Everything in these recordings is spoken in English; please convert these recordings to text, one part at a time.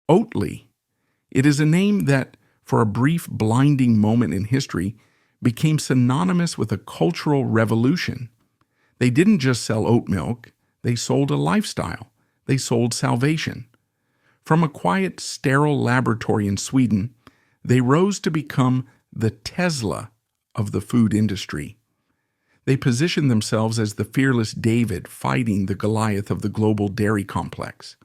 Oatly. It is a name that, for a brief blinding moment in history, became synonymous with a cultural revolution. They didn't just sell oat milk, they sold a lifestyle. They sold salvation. From a quiet, sterile laboratory in Sweden, they rose to become the Tesla of the food industry. They positioned themselves as the fearless David fighting the Goliath of the global dairy complex.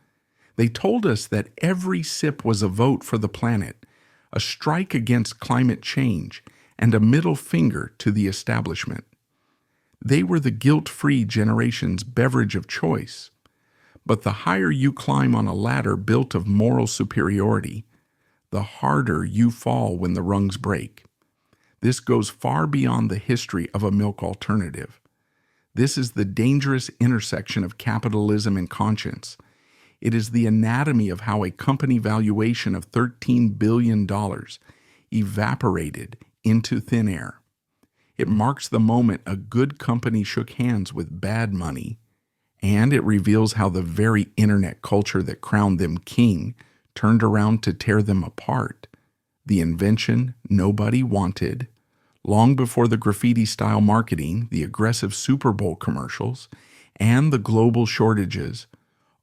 They told us that every sip was a vote for the planet, a strike against climate change, and a middle finger to the establishment. They were the guilt-free generation's beverage of choice. But the higher you climb on a ladder built of moral superiority, the harder you fall when the rungs break. This goes far beyond the history of a milk alternative. This is the dangerous intersection of capitalism and conscience. It is the anatomy of how a company valuation of $13 billion evaporated into thin air. It marks the moment a good company shook hands with bad money, and it reveals how the very internet culture that crowned them king turned around to tear them apart. The invention nobody wanted, long before the graffiti-style marketing, the aggressive Super Bowl commercials, and the global shortages,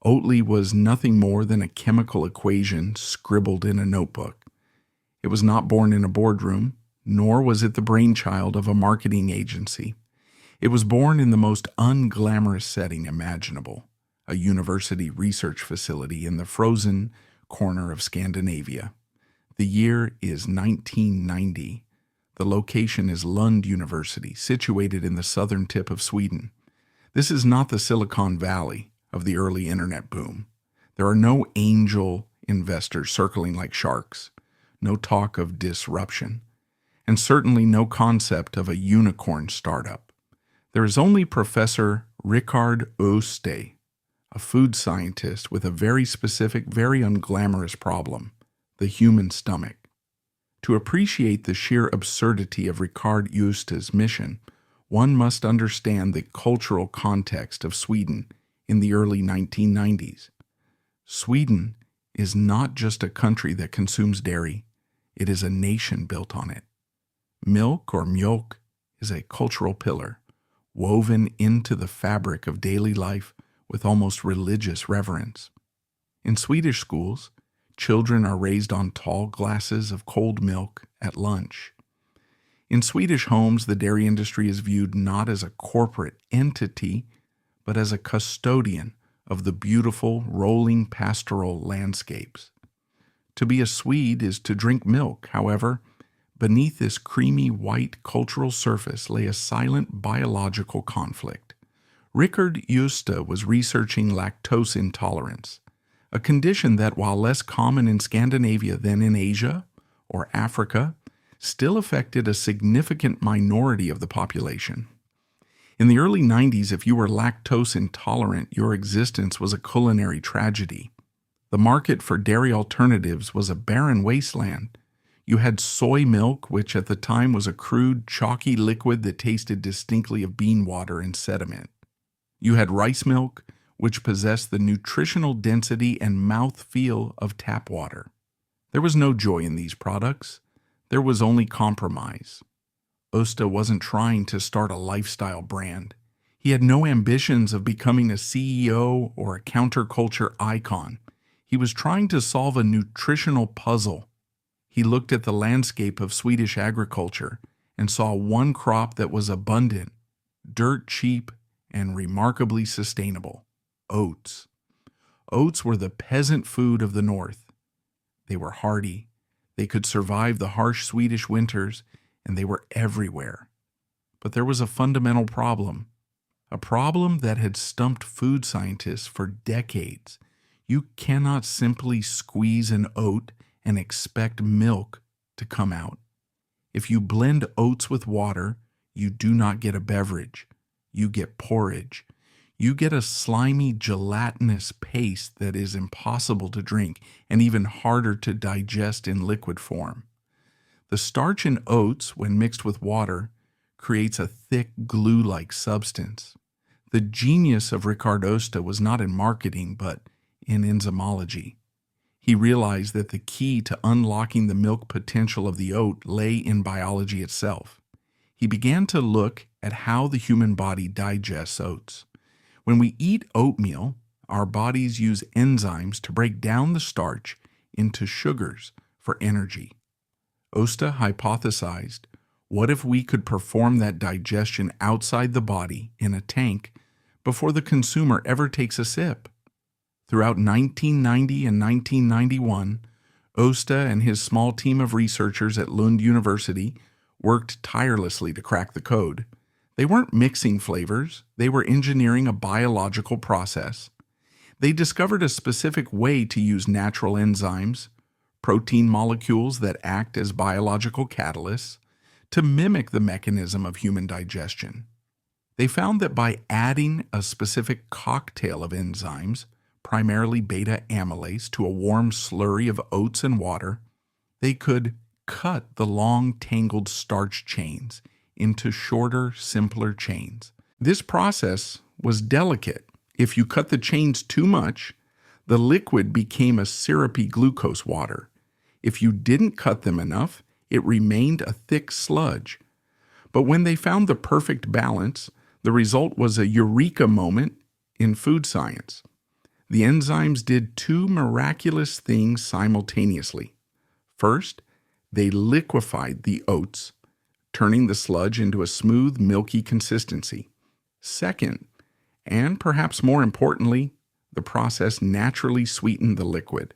Oatly was nothing more than a chemical equation scribbled in a notebook. It was not born in a boardroom, nor was it the brainchild of a marketing agency. It was born in the most unglamorous setting imaginable, a university research facility in the frozen corner of Scandinavia. The year is 1990. The location is Lund University, situated in the southern tip of Sweden. This is not the Silicon Valley of the early internet boom. There are no angel investors circling like sharks, no talk of disruption, and certainly no concept of a unicorn startup. There is only Professor Rickard Oste, a food scientist with a very specific, very unglamorous problem, the human stomach. To appreciate the sheer absurdity of Rickard Oste's mission, one must understand the cultural context of Sweden in the early 1990s. Sweden is not just a country that consumes dairy, it is a nation built on it. Milk or mjölk is a cultural pillar, woven into the fabric of daily life with almost religious reverence. In Swedish schools, children are raised on tall glasses of cold milk at lunch. In Swedish homes, the dairy industry is viewed not as a corporate entity, but as a custodian of the beautiful, rolling pastoral landscapes. To be a Swede is to drink milk. However, beneath this creamy white cultural surface lay a silent biological conflict. Rickard Oste was researching lactose intolerance, a condition that, while less common in Scandinavia than in Asia or Africa, still affected a significant minority of the population. In the early 90s, if you were lactose intolerant, your existence was a culinary tragedy. The market for dairy alternatives was a barren wasteland. You had soy milk, which at the time was a crude, chalky liquid that tasted distinctly of bean water and sediment. You had rice milk, which possessed the nutritional density and mouthfeel of tap water. There was no joy in these products. There was only compromise. Oste wasn't trying to start a lifestyle brand. He had no ambitions of becoming a CEO or a counterculture icon. He was trying to solve a nutritional puzzle. He looked at the landscape of Swedish agriculture and saw one crop that was abundant, dirt cheap, and remarkably sustainable: oats. Oats were the peasant food of the north. They were hardy. They could survive the harsh Swedish winters, and they were everywhere. But there was a fundamental problem, a problem that had stumped food scientists for decades. You cannot simply squeeze an oat and expect milk to come out. If you blend oats with water, you do not get a beverage. You get porridge. You get a slimy, gelatinous paste that is impossible to drink and even harder to digest in liquid form. The starch in oats, when mixed with water, creates a thick glue-like substance. The genius of Rickard Oste was not in marketing, but in enzymology. He realized that the key to unlocking the milk potential of the oat lay in biology itself. He began to look at how the human body digests oats. When we eat oatmeal, our bodies use enzymes to break down the starch into sugars for energy. Osta hypothesized, what if we could perform that digestion outside the body in a tank before the consumer ever takes a sip? Throughout 1990 and 1991, Osta and his small team of researchers at Lund University worked tirelessly to crack the code. They weren't mixing flavors, they were engineering a biological process. They discovered a specific way to use natural enzymes, protein molecules that act as biological catalysts, to mimic the mechanism of human digestion. They found that by adding a specific cocktail of enzymes, primarily beta amylase, to a warm slurry of oats and water, they could cut the long, tangled starch chains into shorter, simpler chains. This process was delicate. If you cut the chains too much, the liquid became a syrupy glucose water. If you didn't cut them enough, it remained a thick sludge. But when they found the perfect balance, the result was a eureka moment in food science. The enzymes did two miraculous things simultaneously. First, they liquefied the oats, turning the sludge into a smooth, milky consistency. Second, and perhaps more importantly, the process naturally sweetened the liquid.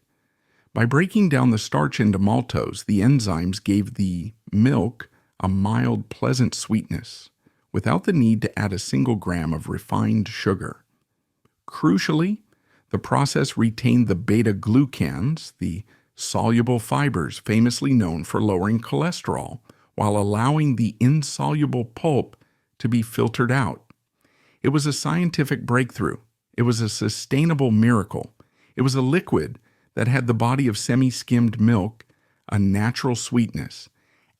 By breaking down the starch into maltose, the enzymes gave the milk a mild, pleasant sweetness, without the need to add a single gram of refined sugar. Crucially, the process retained the beta-glucans, the soluble fibers famously known for lowering cholesterol, while allowing the insoluble pulp to be filtered out. It was a scientific breakthrough. It was a sustainable miracle. It was a liquid that had the body of semi-skimmed milk, a natural sweetness,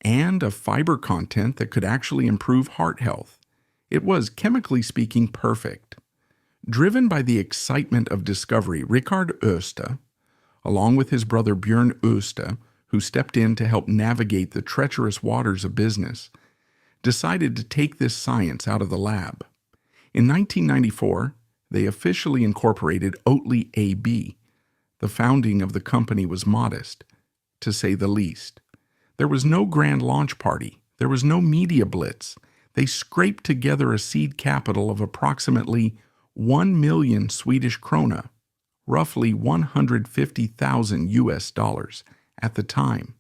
and a fiber content that could actually improve heart health. It was, chemically speaking, perfect. Driven by the excitement of discovery, Richard Osta, along with his brother Björn Osta, who stepped in to help navigate the treacherous waters of business, decided to take this science out of the lab. In 1994, they officially incorporated Oatly AB. The founding of the company was modest, to say the least. There was no grand launch party. There was no media blitz. They scraped together a seed capital of approximately 1 million Swedish krona, roughly 150,000 US dollars at the time.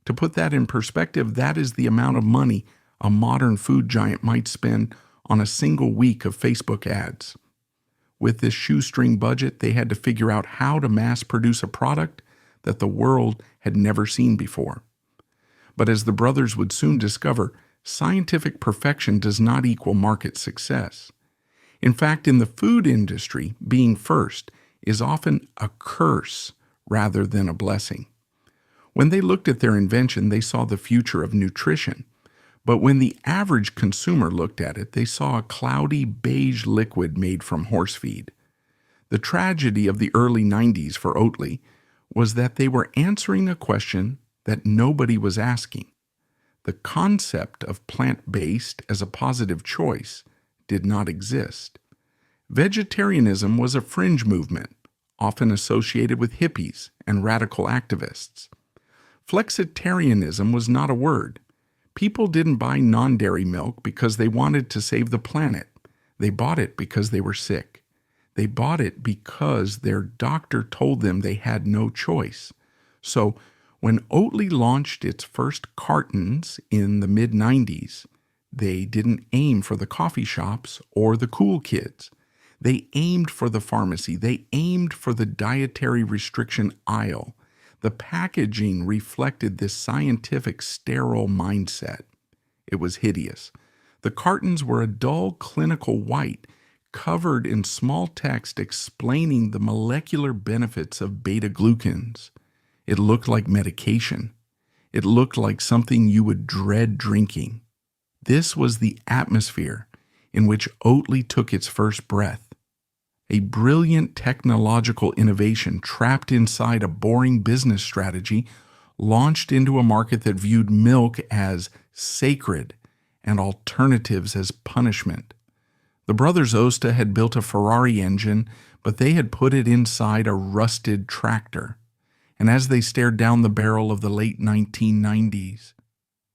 To put that in perspective, that is the amount of money a modern food giant might spend on a single week of Facebook ads. With this shoestring budget, they had to figure out how to mass produce a product that the world had never seen before. But as the brothers would soon discover, scientific perfection does not equal market success. In fact, in the food industry, being first is often a curse rather than a blessing. When they looked at their invention, they saw the future of nutrition. But when the average consumer looked at it, they saw a cloudy beige liquid made from horse feed. The tragedy of the early 90s for Oatly was that they were answering a question that nobody was asking. The concept of plant-based as a positive choice did not exist. Vegetarianism was a fringe movement, often associated with hippies and radical activists. Flexitarianism was not a word. People didn't buy non-dairy milk because they wanted to save the planet. They bought it because they were sick. They bought it because their doctor told them they had no choice. So, when Oatly launched its first cartons in the mid-90s, they didn't aim for the coffee shops or the cool kids. They aimed for the pharmacy. They aimed for the dietary restriction aisle. The packaging reflected this scientific, sterile mindset. It was hideous. The cartons were a dull, clinical white, covered in small text explaining the molecular benefits of beta-glucans. It looked like medication. It looked like something you would dread drinking. This was the atmosphere in which Oatly took its first breath. A brilliant technological innovation trapped inside a boring business strategy launched into a market that viewed milk as sacred and alternatives as punishment. The brothers Osta had built a Ferrari engine, but they had put it inside a rusted tractor. And as they stared down the barrel of the late 1990s,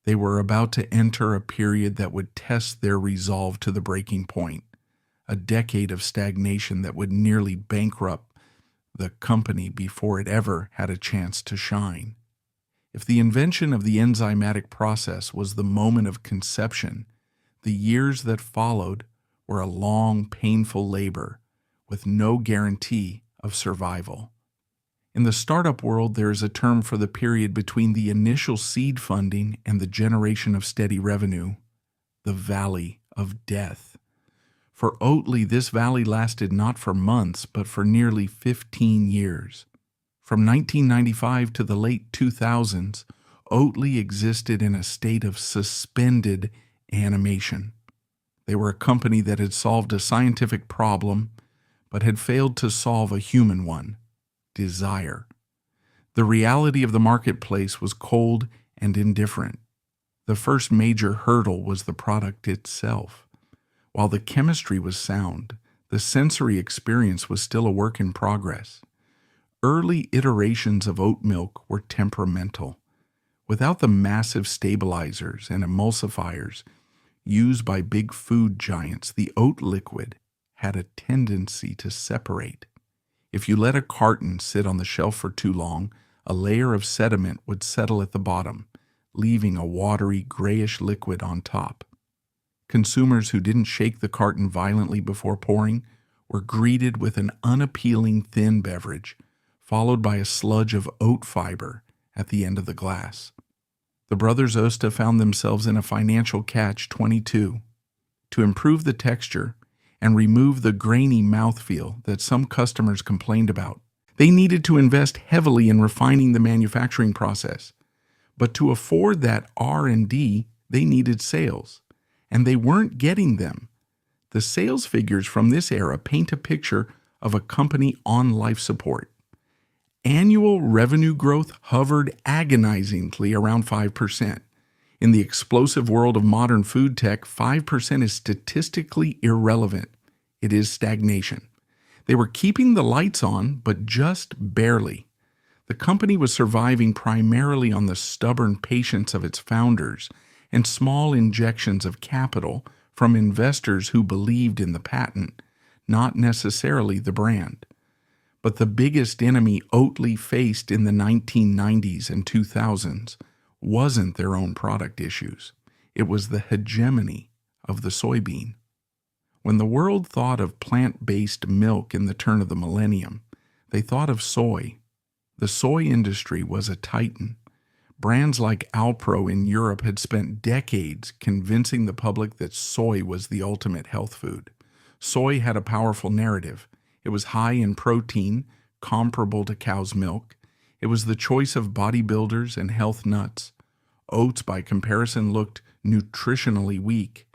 they were about to enter a period that would test their resolve to the breaking point, a decade of stagnation that would nearly bankrupt the company before it ever had a chance to shine. If the invention of the enzymatic process was the moment of conception, the years that followed were a long, painful labor with no guarantee of survival. In the startup world, there is a term for the period between the initial seed funding and the generation of steady revenue, the valley of death. For Oatly, this valley lasted not for months, but for nearly 15 years. From 1995 to the late 2000s, Oatly existed in a state of suspended animation. They were a company that had solved a scientific problem, but had failed to solve a human one: desire. The reality of the marketplace was cold and indifferent. The first major hurdle was the product itself. While the chemistry was sound, the sensory experience was still a work in progress. Early iterations of oat milk were temperamental. Without the massive stabilizers and emulsifiers used by big food giants, the oat liquid had a tendency to separate. If you let a carton sit on the shelf for too long, a layer of sediment would settle at the bottom, leaving a watery, grayish liquid on top. Consumers who didn't shake the carton violently before pouring were greeted with an unappealing thin beverage, followed by a sludge of oat fiber at the end of the glass. The brothers Osta found themselves in a financial catch-22. To improve the texture and remove the grainy mouthfeel that some customers complained about, they needed to invest heavily in refining the manufacturing process. But to afford that R&D, they needed sales, and they weren't getting them. The sales figures from this era paint a picture of a company on life support. Annual revenue growth hovered agonizingly around 5%. In the explosive world of modern food tech, 5% is statistically irrelevant. It is stagnation. They were keeping the lights on, but just barely. The company was surviving primarily on the stubborn patience of its founders and small injections of capital from investors who believed in the patent, not necessarily the brand. But the biggest enemy Oatly faced in the 1990s and 2000s wasn't their own product issues. It was the hegemony of the soybean. When the world thought of plant-based milk in the turn of the millennium, they thought of soy. The soy industry was a titan. Brands like Alpro in Europe had spent decades convincing the public that soy was the ultimate health food. Soy had a powerful narrative. It was high in protein, comparable to cow's milk. It was the choice of bodybuilders and health nuts. Oats, by comparison, looked nutritionally weak.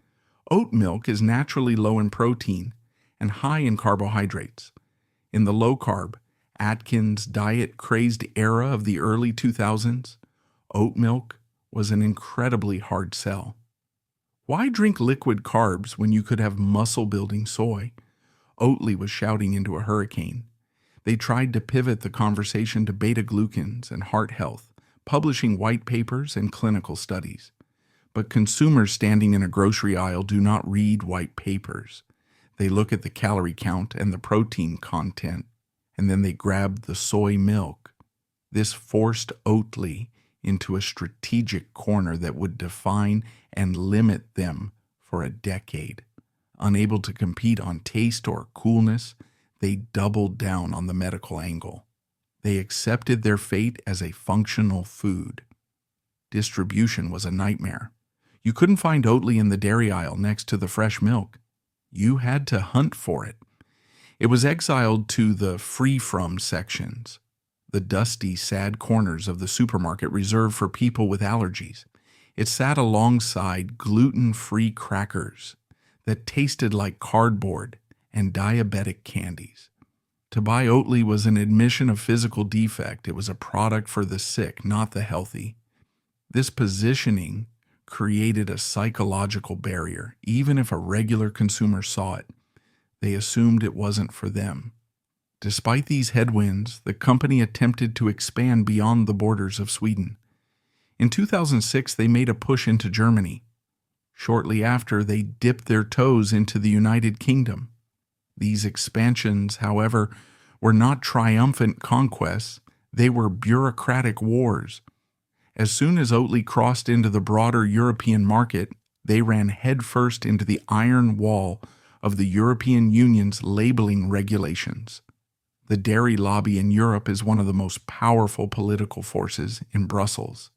Oat milk is naturally low in protein and high in carbohydrates. In the low-carb, Atkins diet-crazed era of the early 2000s, oat milk was an incredibly hard sell. Why drink liquid carbs when you could have muscle-building soy? Oatly was shouting into a hurricane. They tried to pivot the conversation to beta-glucans and heart health, publishing white papers and clinical studies. But consumers standing in a grocery aisle do not read white papers. They look at the calorie count and the protein content, and then they grab the soy milk. This forced Oatly into a strategic corner that would define and limit them for a decade. Unable to compete on taste or coolness, they doubled down on the medical angle. They accepted their fate as a functional food. Distribution was a nightmare. You couldn't find Oatly in the dairy aisle next to the fresh milk. You had to hunt for it. It was exiled to the free-from sections, the dusty, sad corners of the supermarket reserved for people with allergies. It sat alongside gluten-free crackers that tasted like cardboard and diabetic candies. To buy Oatly was an admission of physical defect. It was a product for the sick, not the healthy. This positioning created a psychological barrier. Even if a regular consumer saw it, they assumed it wasn't for them. Despite these headwinds, the company attempted to expand beyond the borders of Sweden. In 2006, they made a push into Germany. Shortly after, they dipped their toes into the United Kingdom. These expansions, however, were not triumphant conquests. They were bureaucratic wars. As soon as Oatly crossed into the broader European market, they ran headfirst into the iron wall of the European Union's labeling regulations. The dairy lobby in Europe is one of the most powerful political forces in Brussels.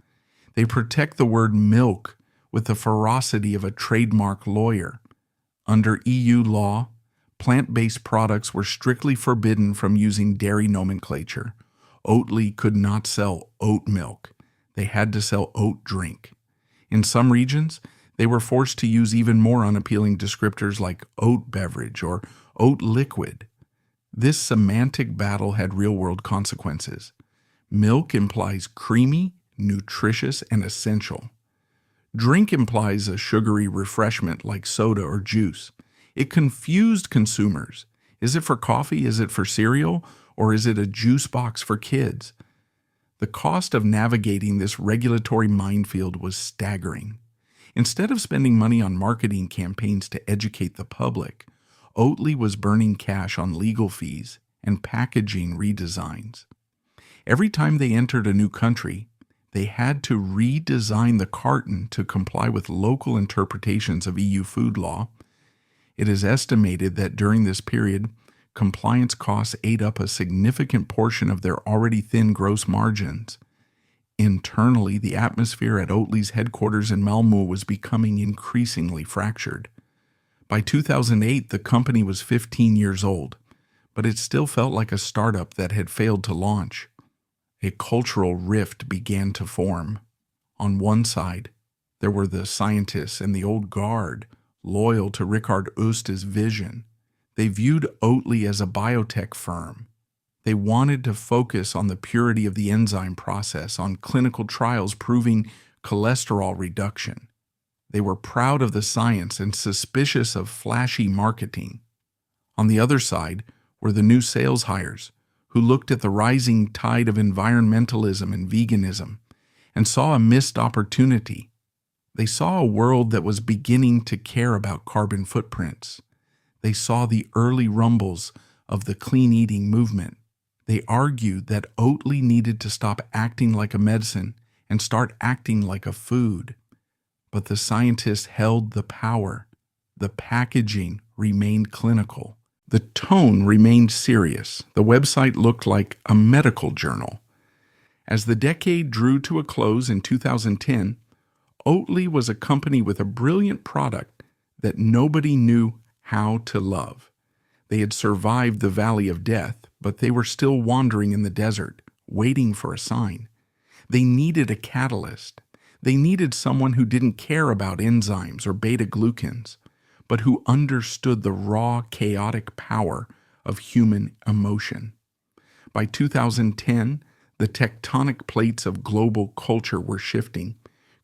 They protect the word milk with the ferocity of a trademark lawyer. Under EU law, plant-based products were strictly forbidden from using dairy nomenclature. Oatly could not sell oat milk. They had to sell oat drink. In some regions, they were forced to use even more unappealing descriptors like oat beverage or oat liquid. This semantic battle had real-world consequences. Milk implies creamy, nutritious, and essential. Drink implies a sugary refreshment like soda or juice. It confused consumers. Is it for coffee? Is it for cereal? Or is it a juice box for kids? The cost of navigating this regulatory minefield was staggering. Instead of spending money on marketing campaigns to educate the public, Oatly was burning cash on legal fees and packaging redesigns. Every time they entered a new country, they had to redesign the carton to comply with local interpretations of EU food law. It is estimated that during this period, compliance costs ate up a significant portion of their already thin gross margins. Internally, the atmosphere at Oatly's headquarters in Malmö was becoming increasingly fractured. By 2008, the company was 15 years old, but it still felt like a startup that had failed to launch. A cultural rift began to form. On one side, there were the scientists and the old guard, loyal to Richard Oster's vision. They viewed Oatly as a biotech firm. They wanted to focus on the purity of the enzyme process, on clinical trials proving cholesterol reduction. They were proud of the science and suspicious of flashy marketing. On the other side were the new sales hires, who looked at the rising tide of environmentalism and veganism and saw a missed opportunity. They saw a world that was beginning to care about carbon footprints. They saw the early rumbles of the clean eating movement. They argued that Oatly needed to stop acting like a medicine and start acting like a food. But the scientists held the power. The packaging remained clinical. The tone remained serious. The website looked like a medical journal. As the decade drew to a close in 2010, Oatly was a company with a brilliant product that nobody knew how to love. They had survived the valley of death, but they were still wandering in the desert, waiting for a sign. They needed a catalyst. They needed someone who didn't care about enzymes or beta-glucans, but who understood the raw, chaotic power of human emotion. By 2010, the tectonic plates of global culture were shifting,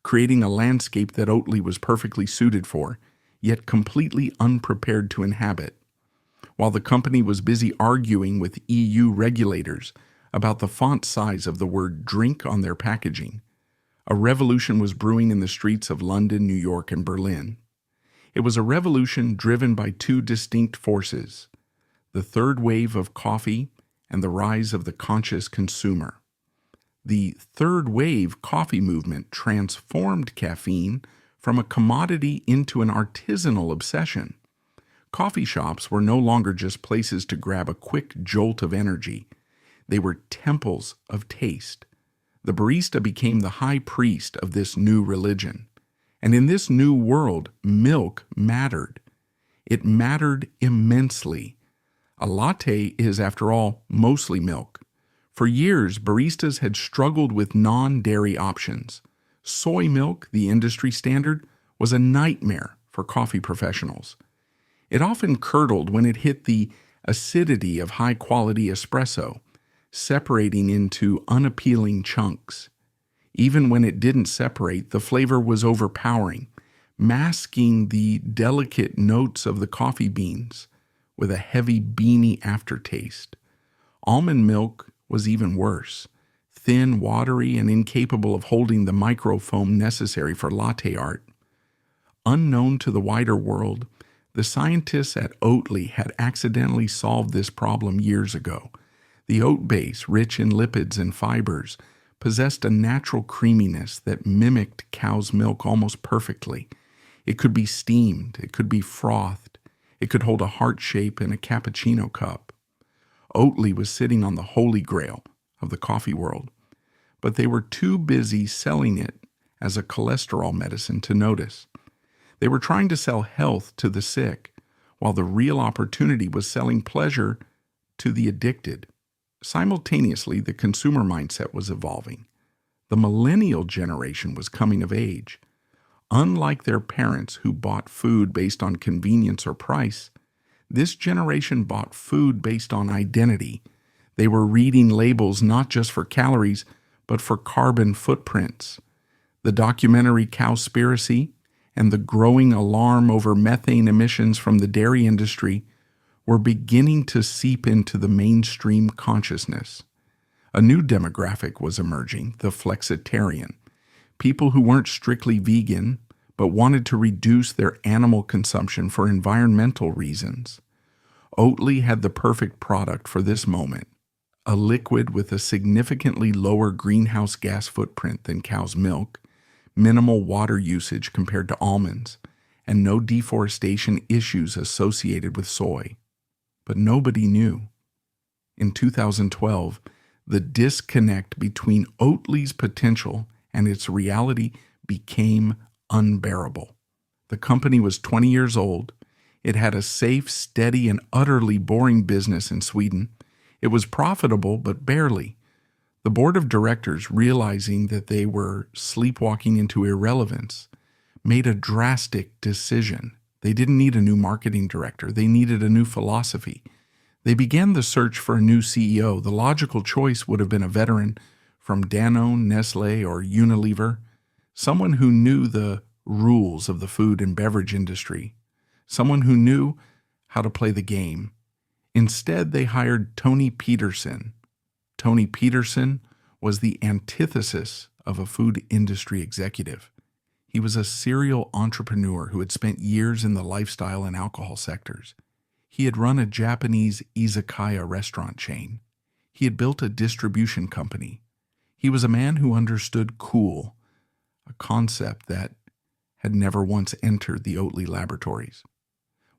creating a landscape that Oatly was perfectly suited for, yet completely unprepared to inhabit. While the company was busy arguing with EU regulators about the font size of the word drink on their packaging, a revolution was brewing in the streets of London, New York, and Berlin. It was a revolution driven by two distinct forces: the third wave of coffee and the rise of the conscious consumer. The third wave coffee movement transformed caffeine from a commodity into an artisanal obsession. Coffee shops were no longer just places to grab a quick jolt of energy. They were temples of taste. The barista became the high priest of this new religion. And in this new world, milk mattered. It mattered immensely. A latte is, after all, mostly milk. For years, baristas had struggled with non-dairy options. Soy milk, the industry standard, was a nightmare for coffee professionals. It often curdled when it hit the acidity of high-quality espresso, separating into unappealing chunks. Even when it didn't separate, the flavor was overpowering, masking the delicate notes of the coffee beans with a heavy, beany aftertaste. Almond milk was even worse, thin, watery, and incapable of holding the microfoam necessary for latte art. Unknown to the wider world, the scientists at Oatly had accidentally solved this problem years ago. The oat base, rich in lipids and fibers, possessed a natural creaminess that mimicked cow's milk almost perfectly. It could be steamed, it could be frothed, it could hold a heart shape in a cappuccino cup. Oatly was sitting on the holy grail of the coffee world, but they were too busy selling it as a cholesterol medicine to notice. They were trying to sell health to the sick, while the real opportunity was selling pleasure to the addicted. Simultaneously, the consumer mindset was evolving. The millennial generation was coming of age. Unlike their parents who bought food based on convenience or price, this generation bought food based on identity. They were reading labels not just for calories, but for carbon footprints. The documentary Cowspiracy and the growing alarm over methane emissions from the dairy industry were beginning to seep into the mainstream consciousness. A new demographic was emerging, the flexitarian. People who weren't strictly vegan, but wanted to reduce their animal consumption for environmental reasons. Oatly had the perfect product for this moment, a liquid with a significantly lower greenhouse gas footprint than cow's milk, minimal water usage compared to almonds, and no deforestation issues associated with soy. But nobody knew. In 2012, the disconnect between Oatly's potential and its reality became unbearable. The company was 20 years old. It had a safe, steady, and utterly boring business in Sweden. It was profitable, but barely. The board of directors, realizing that they were sleepwalking into irrelevance, made a drastic decision. They didn't need a new marketing director. They needed a new philosophy. They began the search for a new CEO. The logical choice would have been a veteran from Danone, Nestle, or Unilever, someone who knew the rules of the food and beverage industry, someone who knew how to play the game. Instead, they hired Tony Peterson. Tony Peterson was the antithesis of a food industry executive. He was a serial entrepreneur who had spent years in the lifestyle and alcohol sectors. He had run a Japanese izakaya restaurant chain. He had built a distribution company. He was a man who understood cool, a concept that had never once entered the Oatly laboratories.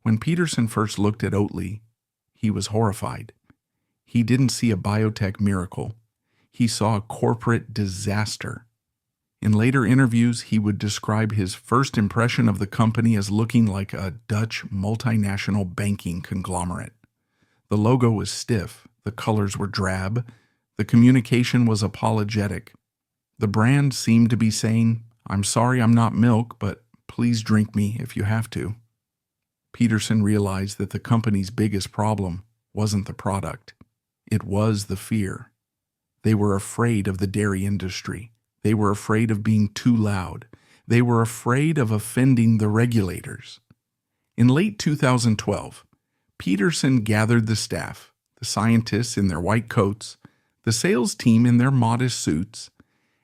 When Peterson first looked at Oatly, he was horrified. He didn't see a biotech miracle. He saw a corporate disaster. In later interviews, he would describe his first impression of the company as looking like a Dutch multinational banking conglomerate. The logo was stiff, the colors were drab, the communication was apologetic. The brand seemed to be saying, "I'm sorry I'm not milk, but please drink me if you have to." Peterson realized that the company's biggest problem wasn't the product. It was the fear. They were afraid of the dairy industry. They were afraid of being too loud. They were afraid of offending the regulators. In late 2012, Peterson gathered the staff, the scientists in their white coats, the sales team in their modest suits,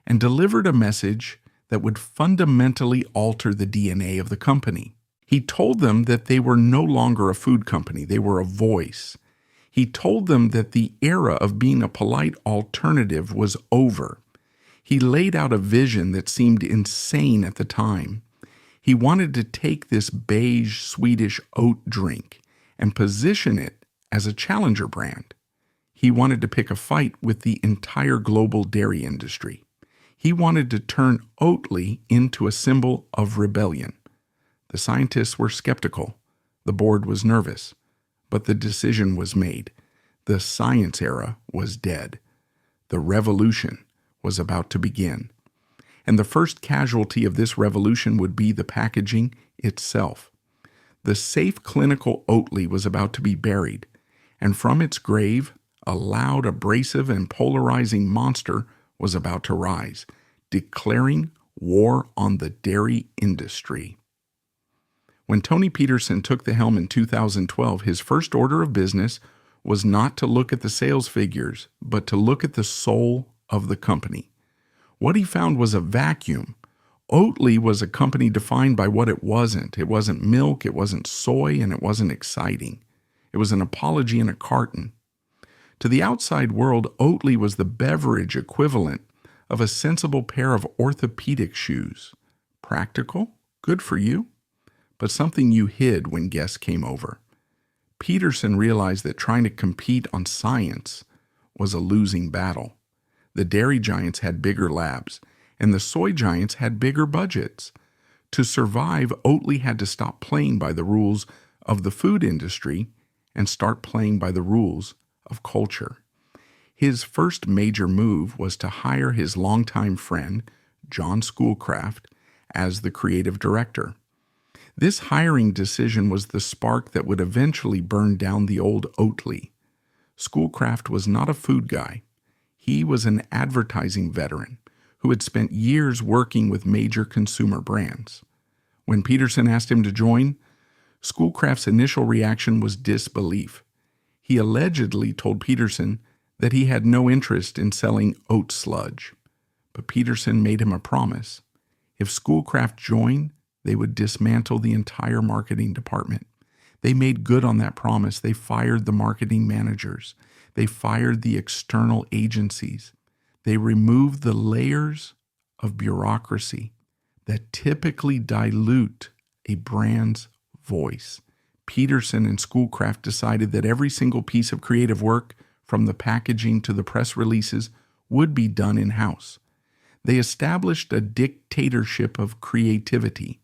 and delivered a message that would fundamentally alter the DNA of the company. He told them that they were no longer a food company, they were a voice. He told them that the era of being a polite alternative was over. He laid out a vision that seemed insane at the time. He wanted to take this beige Swedish oat drink and position it as a challenger brand. He wanted to pick a fight with the entire global dairy industry. He wanted to turn Oatly into a symbol of rebellion. The scientists were skeptical. The board was nervous. But the decision was made. The science era was dead. The revolution was about to begin. And the first casualty of this revolution would be the packaging itself. The safe clinical Oatly was about to be buried, and from its grave, a loud, abrasive, and polarizing monster was about to rise, declaring war on the dairy industry. When Tony Peterson took the helm in 2012, his first order of business was not to look at the sales figures, but to look at the soul of the company. What he found was a vacuum. Oatly was a company defined by what it wasn't. It wasn't milk, it wasn't soy, and it wasn't exciting. It was an apology in a carton. To the outside world, Oatly was the beverage equivalent of a sensible pair of orthopedic shoes. Practical, good for you, but something you hid when guests came over. Peterson realized that trying to compete on science was a losing battle. The dairy giants had bigger labs, and the soy giants had bigger budgets. To survive, Oatly had to stop playing by the rules of the food industry and start playing by the rules of culture. His first major move was to hire his longtime friend, John Schoolcraft, as the creative director. This hiring decision was the spark that would eventually burn down the old Oatly. Schoolcraft was not a food guy. He was an advertising veteran who had spent years working with major consumer brands. When Peterson asked him to join, Schoolcraft's initial reaction was disbelief. He allegedly told Peterson that he had no interest in selling oat sludge. But Peterson made him a promise. If Schoolcraft joined, they would dismantle the entire marketing department. They made good on that promise. They fired the marketing managers. They fired the external agencies. They removed the layers of bureaucracy that typically dilute a brand's voice. Peterson and Schoolcraft decided that every single piece of creative work, from the packaging to the press releases, would be done in-house. They established a dictatorship of creativity,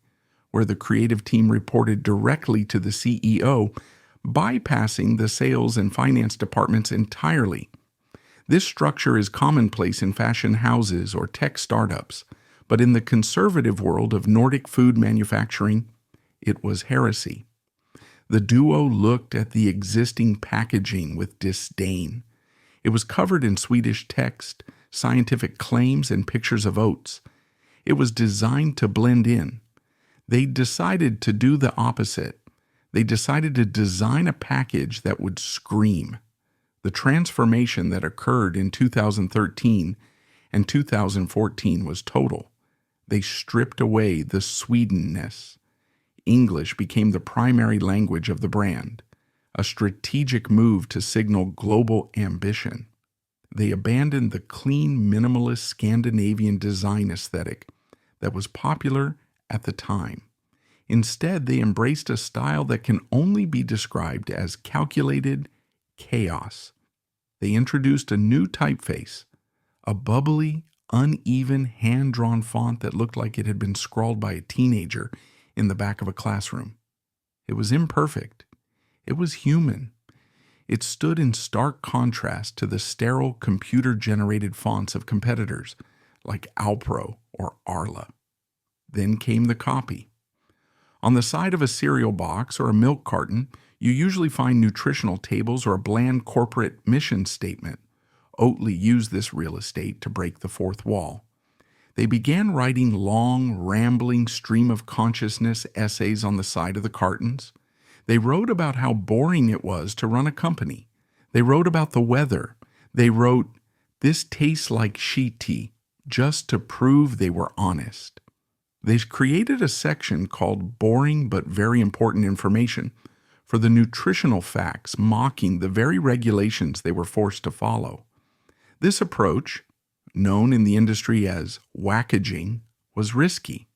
where the creative team reported directly to the CEO, bypassing the sales and finance departments entirely. This structure is commonplace in fashion houses or tech startups, but in the conservative world of Nordic food manufacturing, it was heresy. The duo looked at the existing packaging with disdain. It was covered in Swedish text, scientific claims, and pictures of oats. It was designed to blend in. They decided to do the opposite. They decided to design a package that would scream. The transformation that occurred in 2013 and 2014 was total. They stripped away the Swedenness. English became the primary language of the brand, a strategic move to signal global ambition. They abandoned the clean, minimalist Scandinavian design aesthetic that was popular at the time. Instead, they embraced a style that can only be described as calculated chaos. They introduced a new typeface, a bubbly, uneven, hand-drawn font that looked like it had been scrawled by a teenager in the back of a classroom. It was imperfect. It was human. It stood in stark contrast to the sterile computer-generated fonts of competitors like Alpro or Arla. Then came the copy. On the side of a cereal box or a milk carton, you usually find nutritional tables or a bland corporate mission statement. Oatly used this real estate to break the fourth wall. They began writing long, rambling stream of consciousness essays on the side of the cartons. They wrote about how boring it was to run a company. They wrote about the weather. They wrote, "This tastes like sheet tea," just to prove they were honest. They created a section called Boring but Very Important Information for the nutritional facts, mocking the very regulations they were forced to follow. This approach, known in the industry as wackaging, was risky.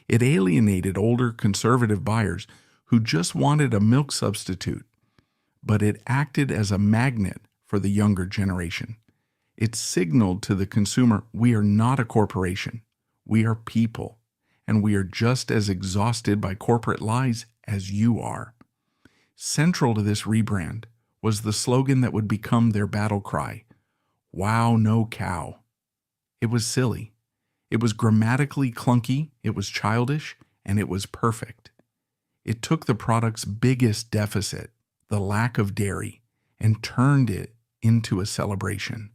It alienated older conservative buyers who just wanted a milk substitute, but it acted as a magnet for the younger generation. It signaled to the consumer, we are not a corporation, we are people, and we are just as exhausted by corporate lies as you are. Central to this rebrand was the slogan that would become their battle cry, "Wow, no cow." It was silly. It was grammatically clunky, it was childish, and it was perfect. It took the product's biggest deficit, the lack of dairy, and turned it into a celebration.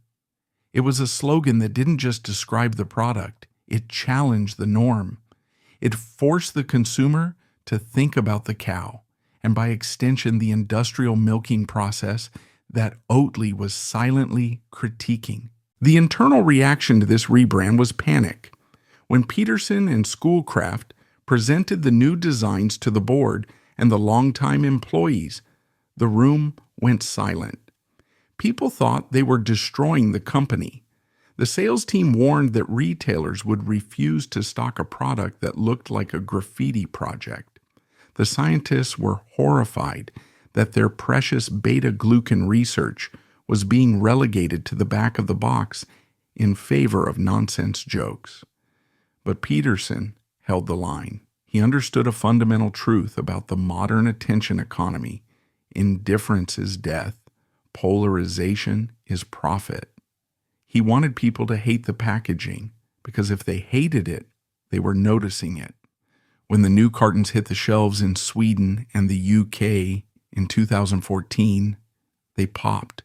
It was a slogan that didn't just describe the product, it challenged the norm. It forced the consumer to think about the cow, and by extension, the industrial milking process that Oatly was silently critiquing. The internal reaction to this rebrand was panic. When Peterson and Schoolcraft presented the new designs to the board and the longtime employees, the room went silent. People thought they were destroying the company. The sales team warned that retailers would refuse to stock a product that looked like a graffiti project. The scientists were horrified that their precious beta-glucan research was being relegated to the back of the box in favor of nonsense jokes. But Peterson held the line. He understood a fundamental truth about the modern attention economy. Indifference is death. Polarization is profit. He wanted people to hate the packaging because if they hated it, they were noticing it. When the new cartons hit the shelves in Sweden and the UK in 2014, they popped.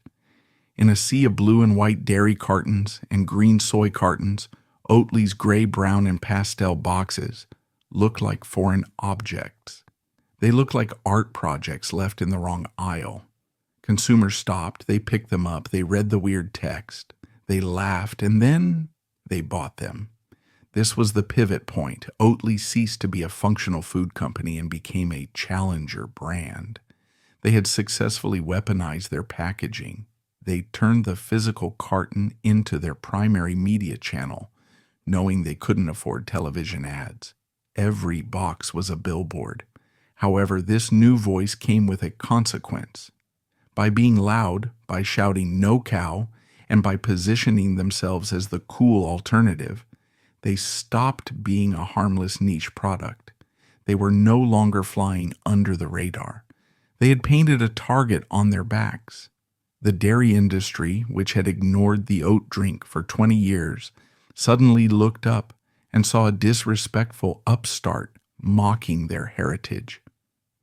In a sea of blue and white dairy cartons and green soy cartons, Oatly's gray, brown, and pastel boxes looked like foreign objects. They looked like art projects left in the wrong aisle. Consumers stopped, they picked them up, they read the weird text, they laughed, and then they bought them. This was the pivot point. Oatly ceased to be a functional food company and became a challenger brand. They had successfully weaponized their packaging. They turned the physical carton into their primary media channel, knowing they couldn't afford television ads. Every box was a billboard. However, this new voice came with a consequence. By being loud, by shouting "no cow," and by positioning themselves as the cool alternative, they stopped being a harmless niche product. They were no longer flying under the radar. They had painted a target on their backs. The dairy industry, which had ignored the oat drink for 20 years, suddenly looked up and saw a disrespectful upstart mocking their heritage.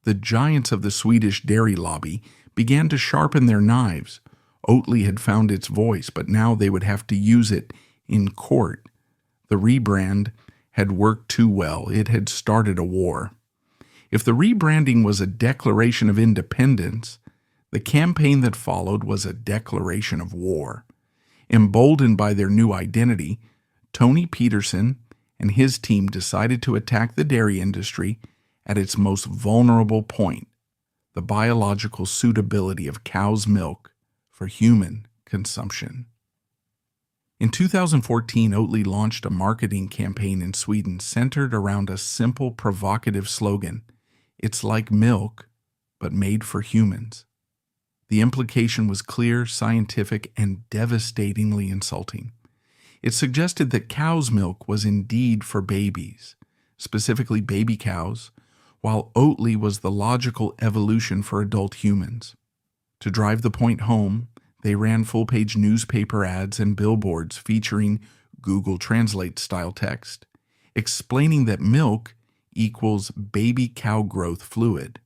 The giants of the Swedish dairy lobby began to sharpen their knives. Oatly had found its voice, but now they would have to use it in court. The rebrand had worked too well. It had started a war. If the rebranding was a declaration of independence, the campaign that followed was a declaration of war. Emboldened by their new identity, Tony Peterson and his team decided to attack the dairy industry at its most vulnerable point, the biological suitability of cow's milk for human consumption. In 2014, Oatly launched a marketing campaign in Sweden centered around a simple, provocative slogan: "It's like milk, but made for humans." The implication was clear, scientific, and devastatingly insulting. It suggested that cow's milk was indeed for babies, specifically baby cows, while Oatly was the logical evolution for adult humans. To drive the point home, they ran full-page newspaper ads and billboards featuring Google Translate-style text, explaining that milk equals baby cow growth fluid.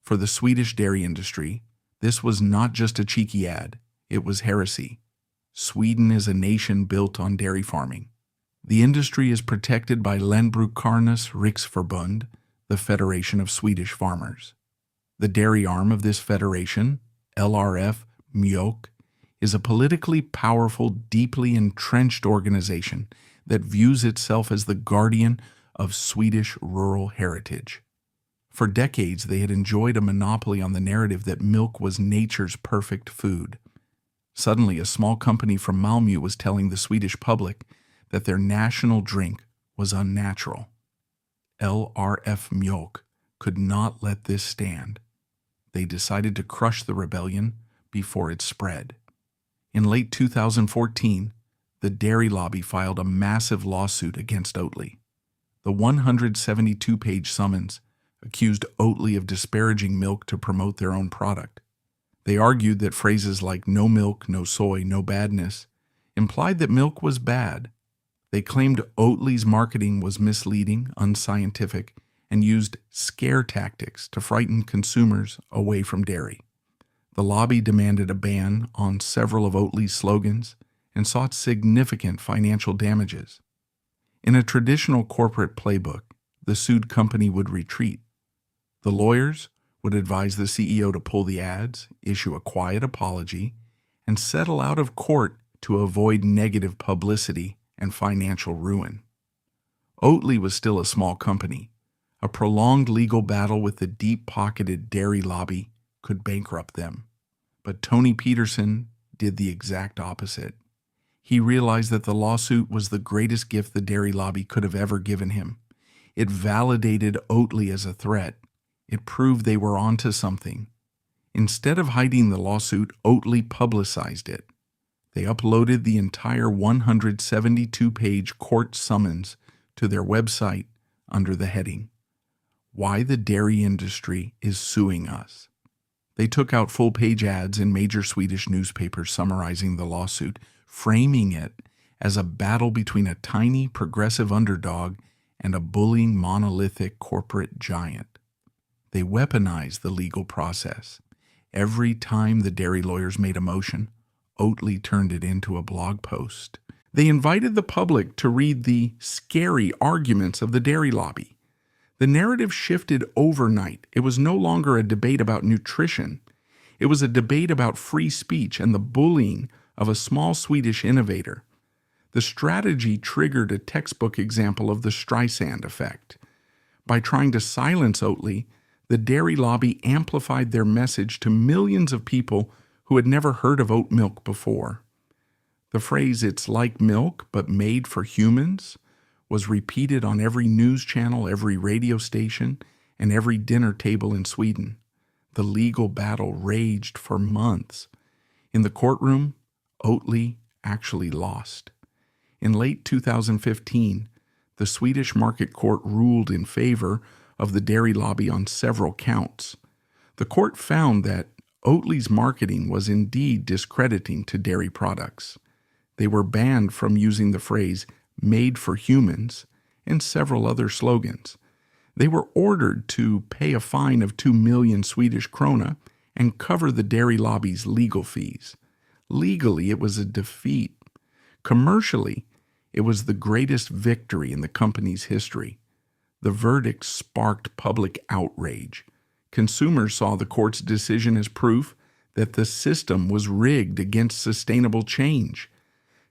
For the Swedish dairy industry, this was not just a cheeky ad, it was heresy. Sweden is a nation built on dairy farming. The industry is protected by Lantbrukarnas Riksförbund, the Federation of Swedish Farmers. The dairy arm of this federation, LRF Mjölk, is a politically powerful, deeply entrenched organization that views itself as the guardian of Swedish rural heritage. For decades, they had enjoyed a monopoly on the narrative that milk was nature's perfect food. Suddenly, a small company from Malmö was telling the Swedish public that their national drink was unnatural. LRF Mjölk could not let this stand. They decided to crush the rebellion before it spread. In late 2014, the dairy lobby filed a massive lawsuit against Oatly. The 172-page summons accused Oatly of disparaging milk to promote their own product. They argued that phrases like "no milk, no soy, no badness" implied that milk was bad. They claimed Oatly's marketing was misleading, unscientific, and used scare tactics to frighten consumers away from dairy. The lobby demanded a ban on several of Oatly's slogans and sought significant financial damages. In a traditional corporate playbook, the sued company would retreat. The lawyers would advise the CEO to pull the ads, issue a quiet apology, and settle out of court to avoid negative publicity and financial ruin. Oatly was still a small company. A prolonged legal battle with the deep-pocketed dairy lobby could bankrupt them. But Tony Peterson did the exact opposite. He realized that the lawsuit was the greatest gift the dairy lobby could have ever given him. It validated Oatly as a threat. It proved they were onto something. Instead of hiding the lawsuit, Oatly publicized it. They uploaded the entire 172-page court summons to their website under the heading, "Why the Dairy Industry is Suing Us." They took out full-page ads in major Swedish newspapers summarizing the lawsuit, framing it as a battle between a tiny, progressive underdog and a bullying, monolithic corporate giant. They weaponized the legal process. Every time the dairy lawyers made a motion, Oatly turned it into a blog post. They invited the public to read the scary arguments of the dairy lobby. The narrative shifted overnight. It was no longer a debate about nutrition. It was a debate about free speech and the bullying of a small Swedish innovator. The strategy triggered a textbook example of the Streisand effect. By trying to silence Oatly, the dairy lobby amplified their message to millions of people who had never heard of oat milk before. The phrase, "It's like milk, but made for humans," was repeated on every news channel, every radio station, and every dinner table in Sweden. The legal battle raged for months. In the courtroom, Oatly actually lost. In late 2015, the Swedish Market Court ruled in favor of the dairy lobby on several counts. The court found that Oatly's marketing was indeed discrediting to dairy products. They were banned from using the phrase "made for humans" and several other slogans. They were ordered to pay a fine of 2 million Swedish krona and cover the dairy lobby's legal fees. Legally, it was a defeat. Commercially, it was the greatest victory in the company's history. The verdict sparked public outrage. Consumers saw the court's decision as proof that the system was rigged against sustainable change.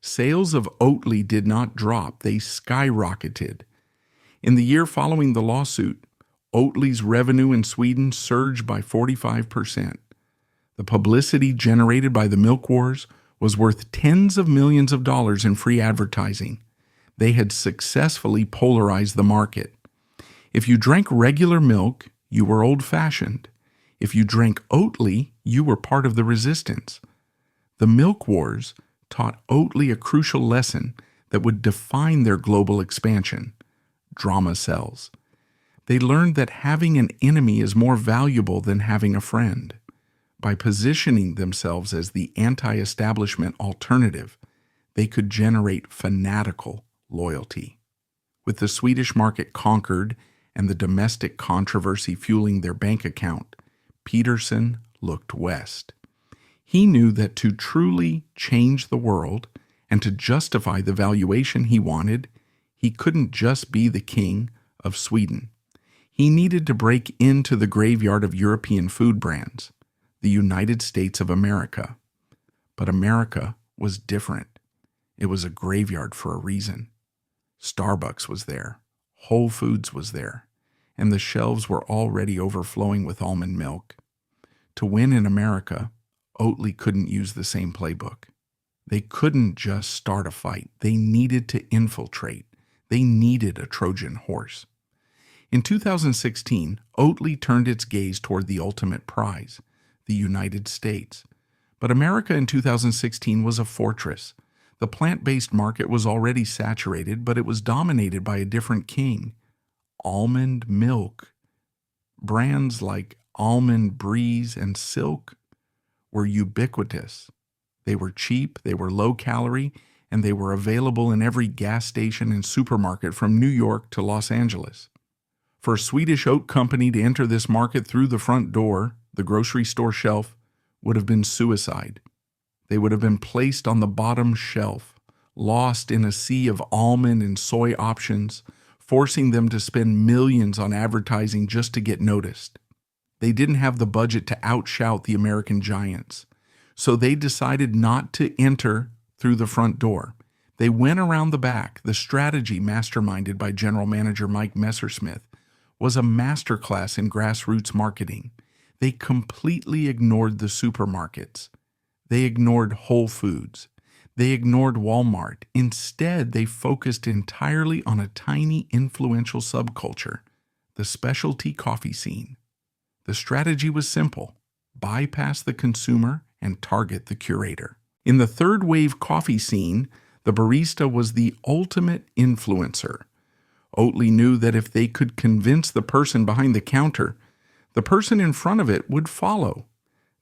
Sales of Oatly did not drop, they skyrocketed. In the year following the lawsuit, Oatly's revenue in Sweden surged by 45%. The publicity generated by the milk wars was worth tens of millions of dollars in free advertising. They had successfully polarized the market. If you drank regular milk, you were old-fashioned. If you drank Oatly, you were part of the resistance. The milk wars taught Oatly a crucial lesson that would define their global expansion: drama sells. They learned that having an enemy is more valuable than having a friend. By positioning themselves as the anti-establishment alternative, they could generate fanatical loyalty. With the Swedish market conquered and the domestic controversy fueling their bank account, Peterson looked west. He knew that to truly change the world and to justify the valuation he wanted, he couldn't just be the king of Sweden. He needed to break into the graveyard of European food brands, the United States of America. But America was different. It was a graveyard for a reason. Starbucks was there, Whole Foods was there, and the shelves were already overflowing with almond milk. To win in America, Oatly couldn't use the same playbook. They couldn't just start a fight. They needed to infiltrate. They needed a Trojan horse. In 2016, Oatly turned its gaze toward the ultimate prize, the United States. But America in 2016 was a fortress. The plant-based market was already saturated, but it was dominated by a different king: almond milk. Brands like Almond Breeze and Silk were ubiquitous. They were cheap, they were low-calorie, and they were available in every gas station and supermarket from New York to Los Angeles. For a Swedish oat company to enter this market through the front door, the grocery store shelf, would have been suicide. They would have been placed on the bottom shelf, lost in a sea of almond and soy options, forcing them to spend millions on advertising just to get noticed. They didn't have the budget to outshout the American giants, so they decided not to enter through the front door. They went around the back. The strategy, masterminded by General Manager Mike Messersmith, was a masterclass in grassroots marketing. They completely ignored the supermarkets. They ignored Whole Foods. They ignored Walmart. Instead, they focused entirely on a tiny, influential subculture, the specialty coffee scene. The strategy was simple: bypass the consumer and target the curator. In the third wave coffee scene, the barista was the ultimate influencer. Oatly knew that if they could convince the person behind the counter, the person in front of it would follow.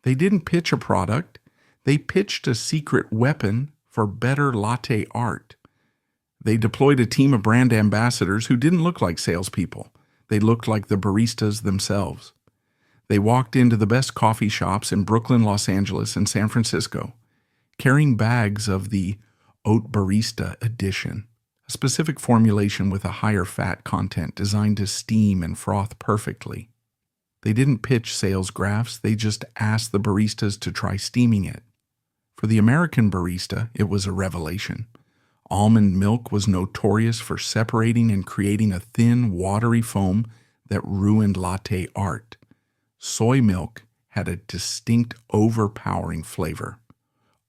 They didn't pitch a product. They pitched a secret weapon for better latte art. They deployed a team of brand ambassadors who didn't look like salespeople. They looked like the baristas themselves. They walked into the best coffee shops in Brooklyn, Los Angeles, and San Francisco, carrying bags of the Oat Barista Edition, a specific formulation with a higher fat content designed to steam and froth perfectly. They didn't pitch sales graphs, they just asked the baristas to try steaming it. For the American barista, it was a revelation. Almond milk was notorious for separating and creating a thin, watery foam that ruined latte art. Soy milk had a distinct, overpowering flavor.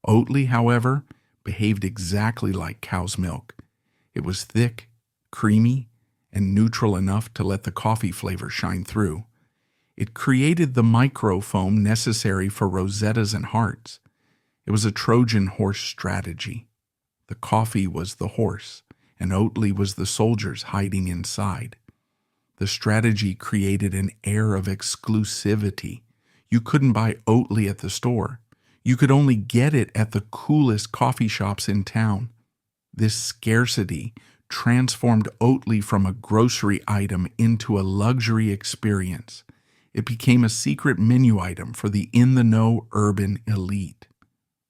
Oatly, however, behaved exactly like cow's milk. It was thick, creamy, and neutral enough to let the coffee flavor shine through. It created the microfoam necessary for rosettas and hearts. It was a Trojan horse strategy. The coffee was the horse, and Oatly was the soldiers hiding inside. The strategy created an air of exclusivity. You couldn't buy Oatly at the store. You could only get it at the coolest coffee shops in town. This scarcity transformed Oatly from a grocery item into a luxury experience. It became a secret menu item for the in-the-know urban elite.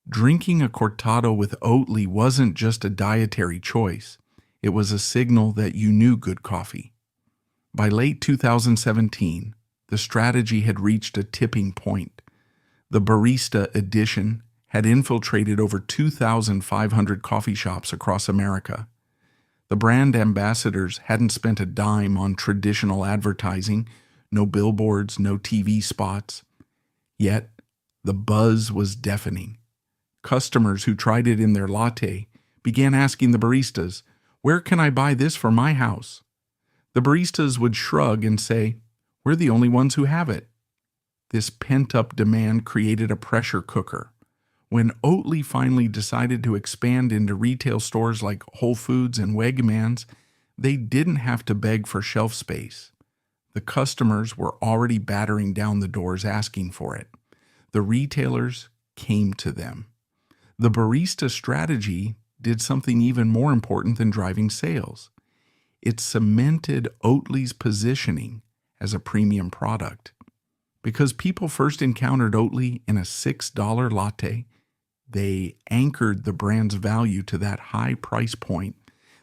Drinking a cortado with Oatly wasn't just a dietary choice. It was a signal that you knew good coffee. By late 2017, the strategy had reached a tipping point. The Barista Edition had infiltrated over 2,500 coffee shops across America. The brand ambassadors hadn't spent a dime on traditional advertising, no billboards, no TV spots. Yet, the buzz was deafening. Customers who tried it in their latte began asking the baristas, "Where can I buy this for my house?" The baristas would shrug and say, "We're the only ones who have it." This pent-up demand created a pressure cooker. When Oatly finally decided to expand into retail stores like Whole Foods and Wegmans, they didn't have to beg for shelf space. The customers were already battering down the doors asking for it. The retailers came to them. The barista strategy did something even more important than driving sales. It cemented Oatly's positioning as a premium product. Because people first encountered Oatly in a $6 latte, they anchored the brand's value to that high price point.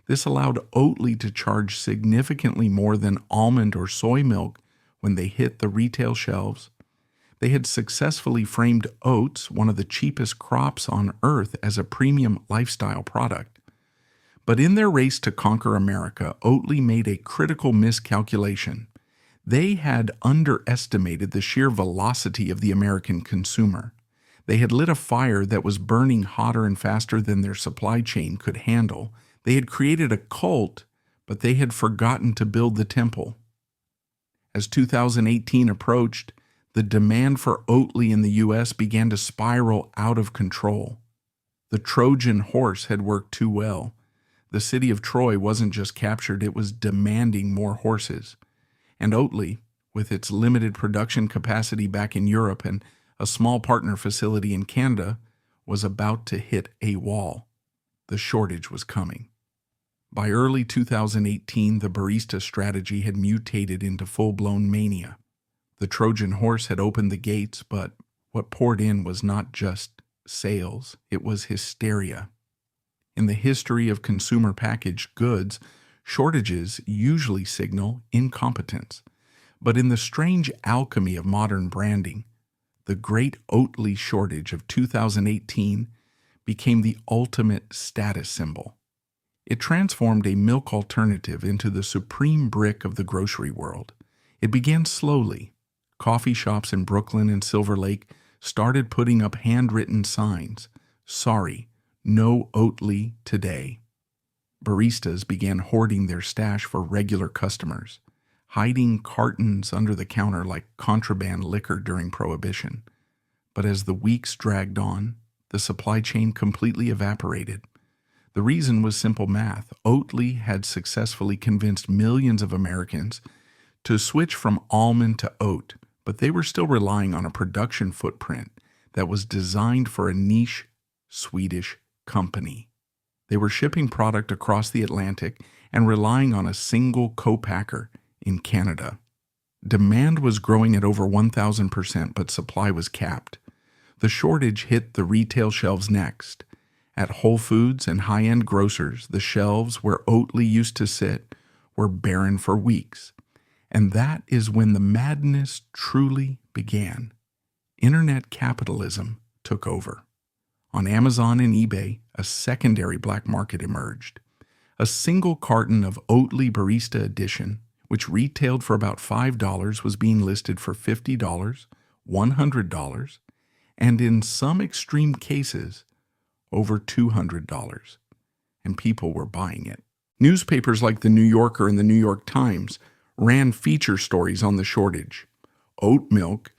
This allowed Oatly to charge significantly more than almond or soy milk when they hit the retail shelves. They had successfully framed oats, one of the cheapest crops on earth, as a premium lifestyle product. But in their race to conquer America, Oatly made a critical miscalculation. They had underestimated the sheer velocity of the American consumer. They had lit a fire that was burning hotter and faster than their supply chain could handle. They had created a cult, but they had forgotten to build the temple. As 2018 approached, the demand for Oatly in the U.S. began to spiral out of control. The Trojan horse had worked too well. The city of Troy wasn't just captured, it was demanding more horses. And Oatly, with its limited production capacity back in Europe and a small partner facility in Canada, was about to hit a wall. The shortage was coming. By early 2018, the barista strategy had mutated into full-blown mania. The Trojan horse had opened the gates, but what poured in was not just sales, it was hysteria. In the history of consumer packaged goods, shortages usually signal incompetence. But in the strange alchemy of modern branding, the great Oatly shortage of 2018 became the ultimate status symbol. It transformed a milk alternative into the supreme brick of the grocery world. It began slowly. Coffee shops in Brooklyn and Silver Lake started putting up handwritten signs, "Sorry, no Oatly today." Baristas began hoarding their stash for regular customers, hiding cartons under the counter like contraband liquor during Prohibition. But as the weeks dragged on, the supply chain completely evaporated. The reason was simple math. Oatly had successfully convinced millions of Americans to switch from almond to oat, but they were still relying on a production footprint that was designed for a niche Swedish company. They were shipping product across the Atlantic and relying on a single co-packer in Canada. Demand was growing at over 1,000%, but supply was capped. The shortage hit the retail shelves next. At Whole Foods and high-end grocers, the shelves where Oatly used to sit were barren for weeks. And that is when the madness truly began. Internet capitalism took over. On Amazon and eBay, a secondary black market emerged. A single carton of Oatly Barista Edition, which retailed for about $5, was being listed for $50, $100, and in some extreme cases, over $200. And people were buying it. Newspapers like the New Yorker and the New York Times ran feature stories on the shortage. Oat milk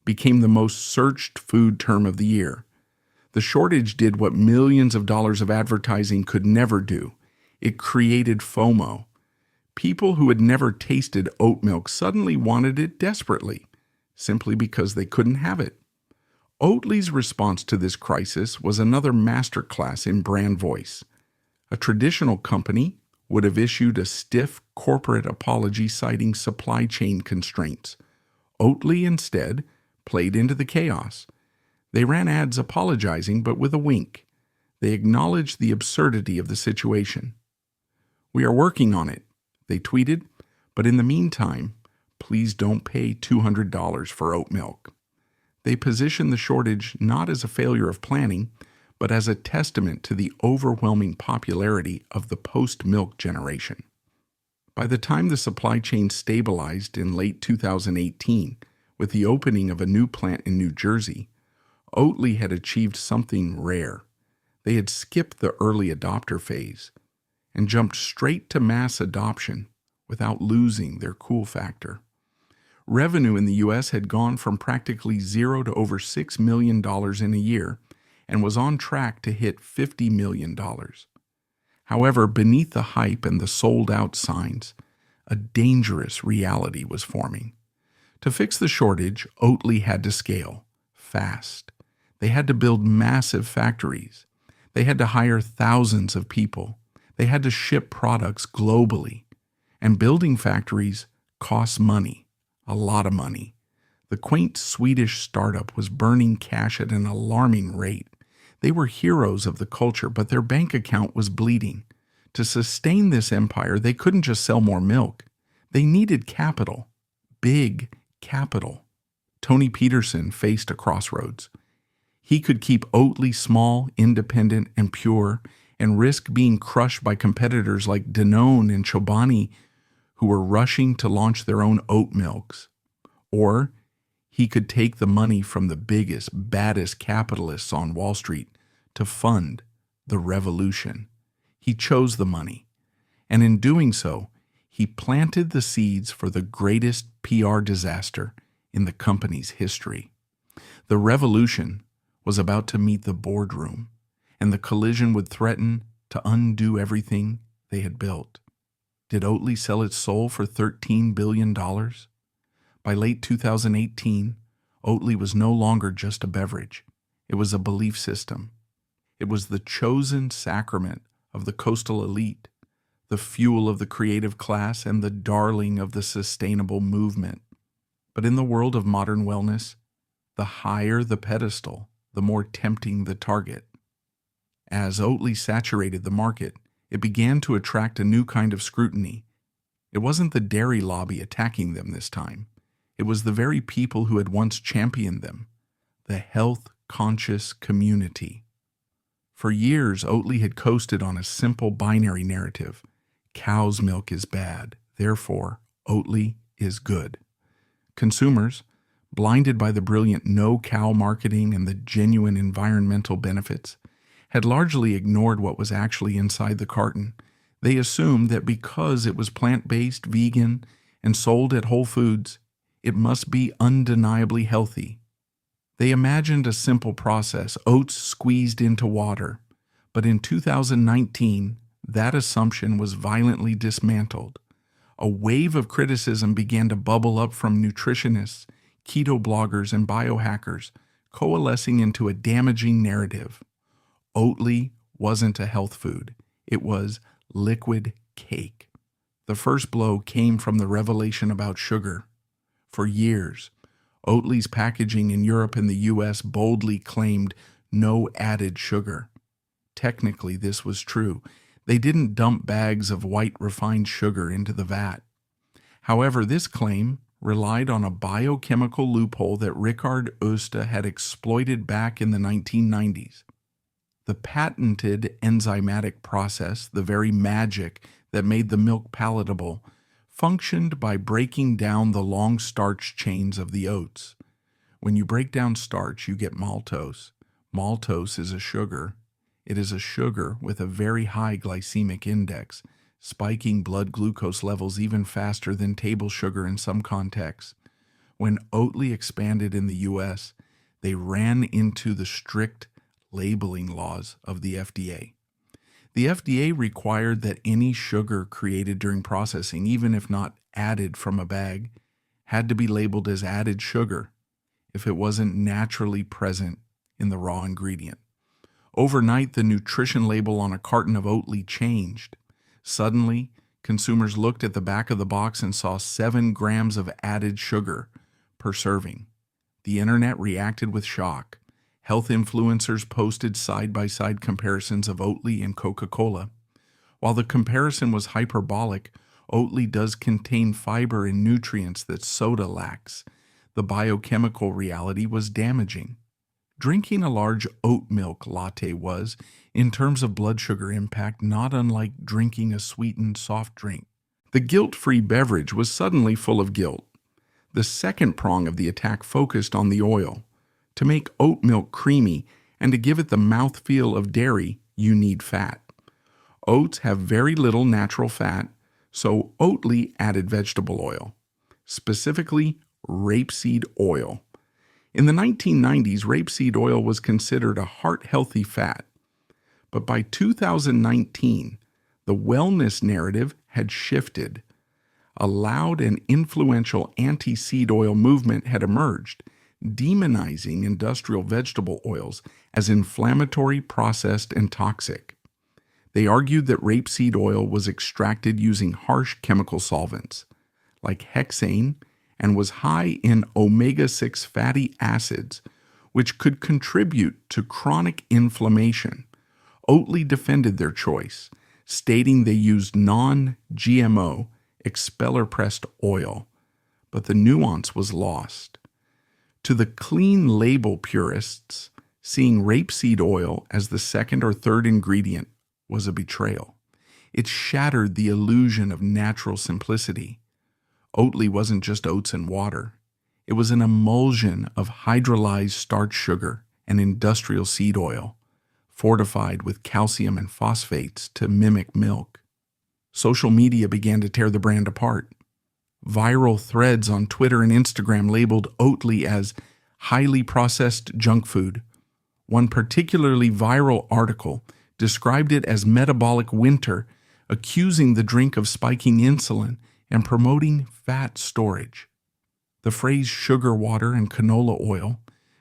became the most searched food term of the year. The shortage did what millions of dollars of advertising could never do. It created FOMO. People who had never tasted oat milk suddenly wanted it desperately, simply because they couldn't have it. Oatly's response to this crisis was another masterclass in brand voice. A traditional company would have issued a stiff corporate apology citing supply chain constraints. Oatly instead played into the chaos. They ran ads apologizing, but with a wink. They acknowledged the absurdity of the situation. "We are working on it," they tweeted, "but in the meantime, please don't pay $200 for oat milk." They positioned the shortage not as a failure of planning, but as a testament to the overwhelming popularity of the post-milk generation. By the time the supply chain stabilized in late 2018, with the opening of a new plant in New Jersey, Oatly had achieved something rare. They had skipped the early adopter phase and jumped straight to mass adoption without losing their cool factor. Revenue in the U.S. had gone from practically zero to over $6 million in a year and was on track to hit $50 million. However, beneath the hype and the sold-out signs, a dangerous reality was forming. To fix the shortage, Oatly had to scale fast. They had to build massive factories. They had to hire thousands of people. They had to ship products globally. And building factories costs money, a lot of money. The quaint Swedish startup was burning cash at an alarming rate. They were heroes of the culture, but their bank account was bleeding. To sustain this empire, they couldn't just sell more milk. They needed capital, big capital. Tony Peterson faced a crossroads. He could keep Oatly small, independent, and pure, and risk being crushed by competitors like Danone and Chobani, who were rushing to launch their own oat milks. Or he could take the money from the biggest, baddest capitalists on Wall Street to fund the revolution. He chose the money, and in doing so, he planted the seeds for the greatest PR disaster in the company's history. The revolution was about to meet the boardroom, and the collision would threaten to undo everything they had built. Did Oatly sell its soul for $13 billion? By late 2018, Oatly was no longer just a beverage. It was a belief system. It was the chosen sacrament of the coastal elite. the fuel of the creative class and the darling of the sustainable movement. But in the world of modern wellness, the higher the pedestal, the more tempting the target. As Oatly saturated the market, it began to attract a new kind of scrutiny. It wasn't the dairy lobby attacking them this time. It was the very people who had once championed them, the health-conscious community. For years, Oatly had coasted on a simple binary narrative. Cow's milk is bad, therefore, Oatly is good. Consumers, blinded by the brilliant no-cow marketing and the genuine environmental benefits, had largely ignored what was actually inside the carton. They assumed that because it was plant-based, vegan, and sold at Whole Foods, it must be undeniably healthy. They imagined a simple process, oats squeezed into water. But in 2019, that assumption was violently dismantled. A wave of criticism began to bubble up from nutritionists, keto bloggers, and biohackers, coalescing into a damaging narrative. Oatly wasn't a health food. It was liquid cake. The first blow came from the revelation about sugar. For years, Oatly's packaging in Europe and the US boldly claimed no added sugar. Technically, this was true. They didn't dump bags of white refined sugar into the vat. However, this claim relied on a biochemical loophole that Richard Oster had exploited back in the 1990s. The patented enzymatic process, the very magic that made the milk palatable, functioned by breaking down the long starch chains of the oats. When you break down starch, you get maltose. Maltose is a sugar. It is a sugar with a very high glycemic index, spiking blood glucose levels even faster than table sugar in some contexts. When Oatly expanded in the US, they ran into the strict labeling laws of the FDA. The FDA required that any sugar created during processing, even if not added from a bag, had to be labeled as added sugar if it wasn't naturally present in the raw ingredient. Overnight, the nutrition label on a carton of Oatly changed. Suddenly, consumers looked at the back of the box and saw 7 grams of added sugar per serving. The internet reacted with shock. Health influencers posted side-by-side comparisons of Oatly and Coca-Cola. While the comparison was hyperbolic, Oatly does contain fiber and nutrients that soda lacks. The biochemical reality was damaging. Drinking a large oat milk latte was, in terms of blood sugar impact, not unlike drinking a sweetened soft drink. The guilt-free beverage was suddenly full of guilt. The second prong of the attack focused on the oil. To make oat milk creamy and to give it the mouthfeel of dairy, you need fat. Oats have very little natural fat, so Oatly added vegetable oil, specifically rapeseed oil. In the 1990s, rapeseed oil was considered a heart-healthy fat. But by 2019, the wellness narrative had shifted. A loud and influential anti-seed oil movement had emerged, demonizing industrial vegetable oils as inflammatory, processed, and toxic. They argued that rapeseed oil was extracted using harsh chemical solvents, like hexane, and was high in omega-6 fatty acids, which could contribute to chronic inflammation. Oatly defended their choice, stating they used non-GMO, expeller-pressed oil, but the nuance was lost. To the clean label purists, seeing rapeseed oil as the second or third ingredient was a betrayal. It shattered the illusion of natural simplicity. Oatly wasn't just oats and water. It was an emulsion of hydrolyzed starch sugar and industrial seed oil, fortified with calcium and phosphates to mimic milk. Social media began to tear the brand apart. Viral threads on Twitter and Instagram labeled Oatly as highly processed junk food. One particularly viral article described it as metabolic winter, accusing the drink of spiking insulin and promoting fat storage. The phrase sugar water and canola oil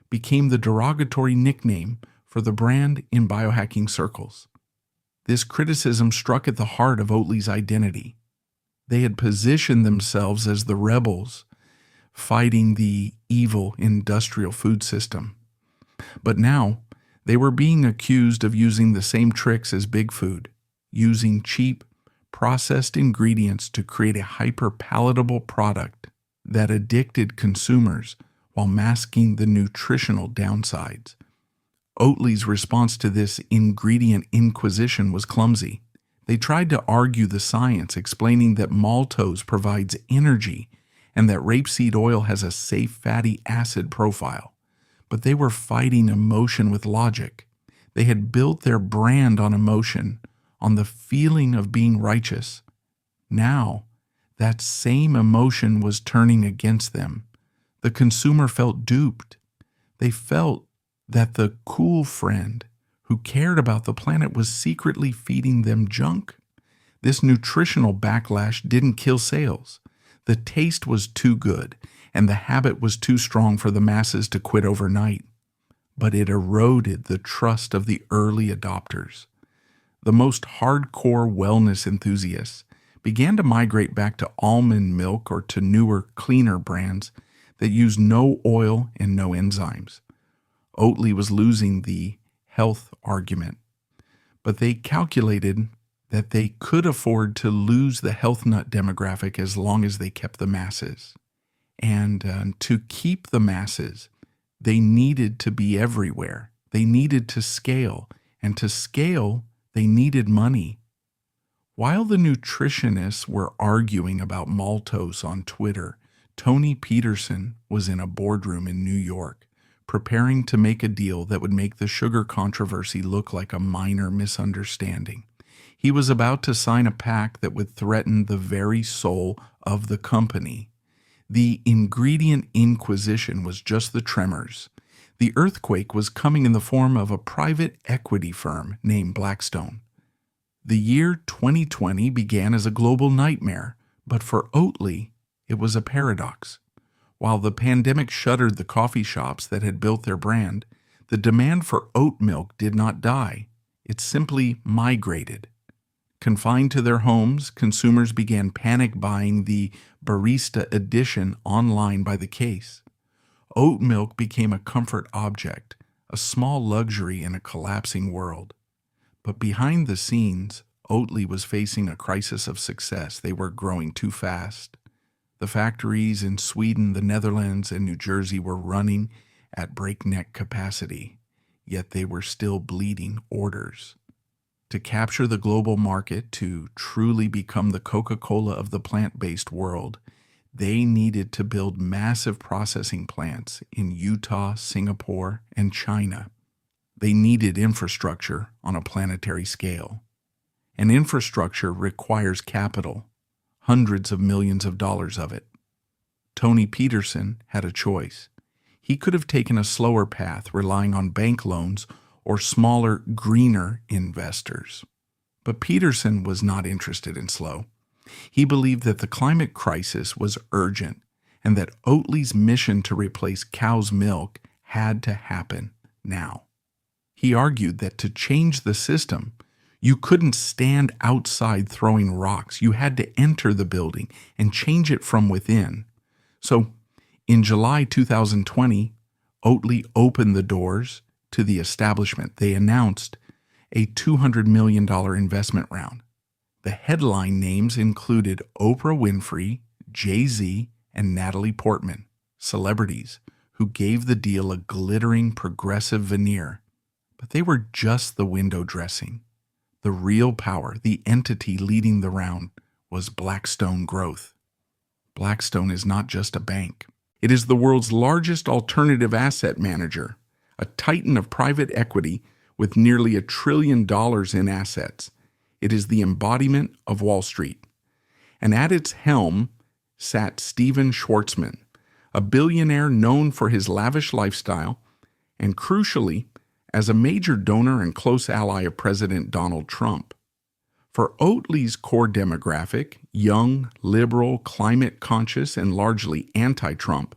became the derogatory nickname for the brand in biohacking circles. This criticism struck at the heart of Oatly's identity. They had positioned themselves as the rebels fighting the evil industrial food system. But now, they were being accused of using the same tricks as Big Food, using cheap, processed ingredients to create a hyper-palatable product that addicted consumers while masking the nutritional downsides. Oatly's response to this ingredient inquisition was clumsy. They tried to argue the science, explaining that maltose provides energy and that rapeseed oil has a safe fatty acid profile. But they were fighting emotion with logic. They had built their brand on emotion, on the feeling of being righteous. Now, that same emotion was turning against them. The consumer felt duped. They felt that the cool friend who cared about the planet was secretly feeding them junk. This nutritional backlash didn't kill sales. The taste was too good, and the habit was too strong for the masses to quit overnight. But it eroded the trust of the early adopters. The most hardcore wellness enthusiasts began to migrate back to almond milk or to newer, cleaner brands that use no oil and no enzymes. Oatly was losing the health argument, but they calculated that they could afford to lose the health nut demographic as long as they kept the masses. And to keep the masses, they needed to be everywhere. They needed to scale, and to scale, they needed money. While the nutritionists were arguing about maltose on Twitter, Tony Peterson was in a boardroom in New York, preparing to make a deal that would make the sugar controversy look like a minor misunderstanding. He was about to sign a pact that would threaten the very soul of the company. The ingredient inquisition was just the tremors. The earthquake was coming in the form of a private equity firm named Blackstone. The year 2020 began as a global nightmare, but for Oatly, it was a paradox. While the pandemic shuttered the coffee shops that had built their brand, the demand for oat milk did not die. It simply migrated. Confined to their homes, consumers began panic buying the barista edition online by the case. Oat milk became a comfort object, a small luxury in a collapsing world. But behind the scenes, Oatly was facing a crisis of success. They were growing too fast. The factories in Sweden, the Netherlands, and New Jersey were running at breakneck capacity, yet they were still bleeding orders. To capture the global market, to truly become the Coca-Cola of the plant-based world, they needed to build massive processing plants in Utah, Singapore, and China. They needed infrastructure on a planetary scale. And infrastructure requires capital, hundreds of millions of dollars of it. Tony Peterson had a choice. He could have taken a slower path, relying on bank loans or smaller, greener investors. But Peterson was not interested in slow. He believed that the climate crisis was urgent and that Oatly's mission to replace cow's milk had to happen now. He argued that to change the system, you couldn't stand outside throwing rocks. You had to enter the building and change it from within. So, in July 2020, Oatly opened the doors to the establishment. They announced a $200 million investment round. The headline names included Oprah Winfrey, Jay-Z, and Natalie Portman, celebrities who gave the deal a glittering progressive veneer. But they were just the window dressing. The real power, the entity leading the round, was Blackstone Growth. Blackstone is not just a bank. It is the world's largest alternative asset manager, a titan of private equity with nearly $1 trillion in assets. It is the embodiment of Wall Street. And at its helm sat Steven Schwartzman, a billionaire known for his lavish lifestyle and, crucially, as a major donor and close ally of President Donald Trump. For Oatly's core demographic, young, liberal, climate-conscious, and largely anti-Trump,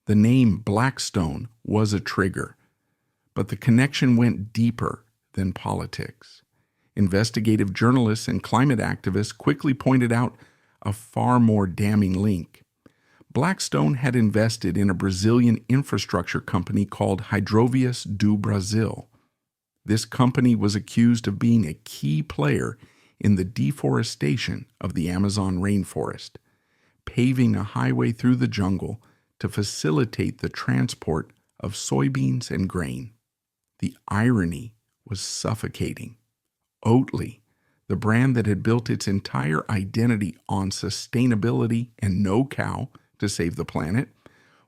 the name Blackstone was a trigger. But the connection went deeper than politics. Investigative journalists and climate activists quickly pointed out a far more damning link. Blackstone had invested in a Brazilian infrastructure company called Hidrovias do Brasil. This company was accused of being a key player in the deforestation of the Amazon rainforest, paving a highway through the jungle to facilitate the transport of soybeans and grain. The irony was suffocating. Oatly, the brand that had built its entire identity on sustainability and no cow to save the planet,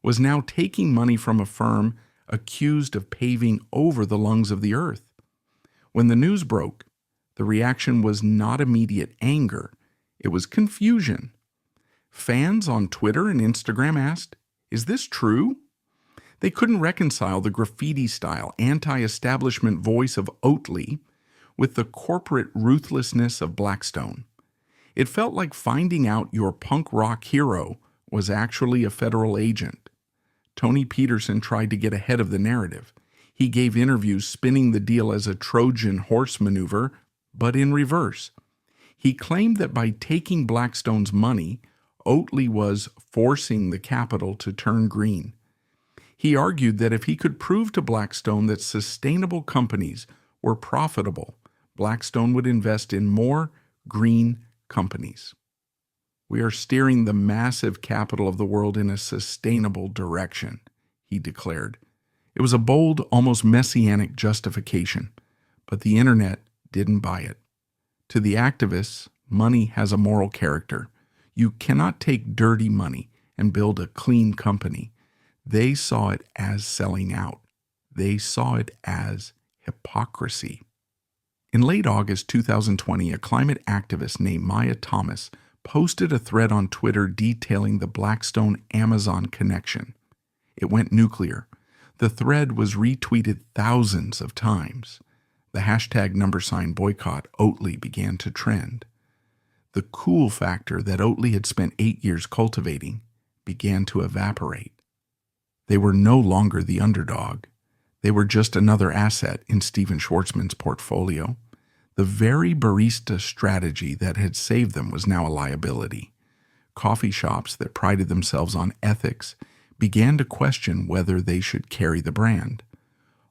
was now taking money from a firm accused of paving over the lungs of the earth. When the news broke, the reaction was not immediate anger, it was confusion. Fans on Twitter and Instagram asked, "Is this true?" They couldn't reconcile the graffiti-style, anti-establishment voice of Oatly with the corporate ruthlessness of Blackstone. It felt like finding out your punk rock hero was actually a federal agent. Tony Peterson tried to get ahead of the narrative. He gave interviews spinning the deal as a Trojan horse maneuver, but in reverse. He claimed that by taking Blackstone's money, Oatly was forcing the capital to turn green. He argued that if he could prove to Blackstone that sustainable companies were profitable, Blackstone would invest in more green companies. "We are steering the massive capital of the world in a sustainable direction," he declared. It was a bold, almost messianic justification, but the internet didn't buy it. To the activists, money has a moral character. You cannot take dirty money and build a clean company. They saw it as selling out. They saw it as hypocrisy. In late August 2020, a climate activist named Maya Thomas posted a thread on Twitter detailing the Blackstone-Amazon connection. It went nuclear. The thread was retweeted thousands of times. The hashtag #boycott Oatly began to trend. The cool factor that Oatly had spent 8 years cultivating began to evaporate. They were no longer the underdog. They were just another asset in Stephen Schwartzman's portfolio. The very barista strategy that had saved them was now a liability. Coffee shops that prided themselves on ethics began to question whether they should carry the brand.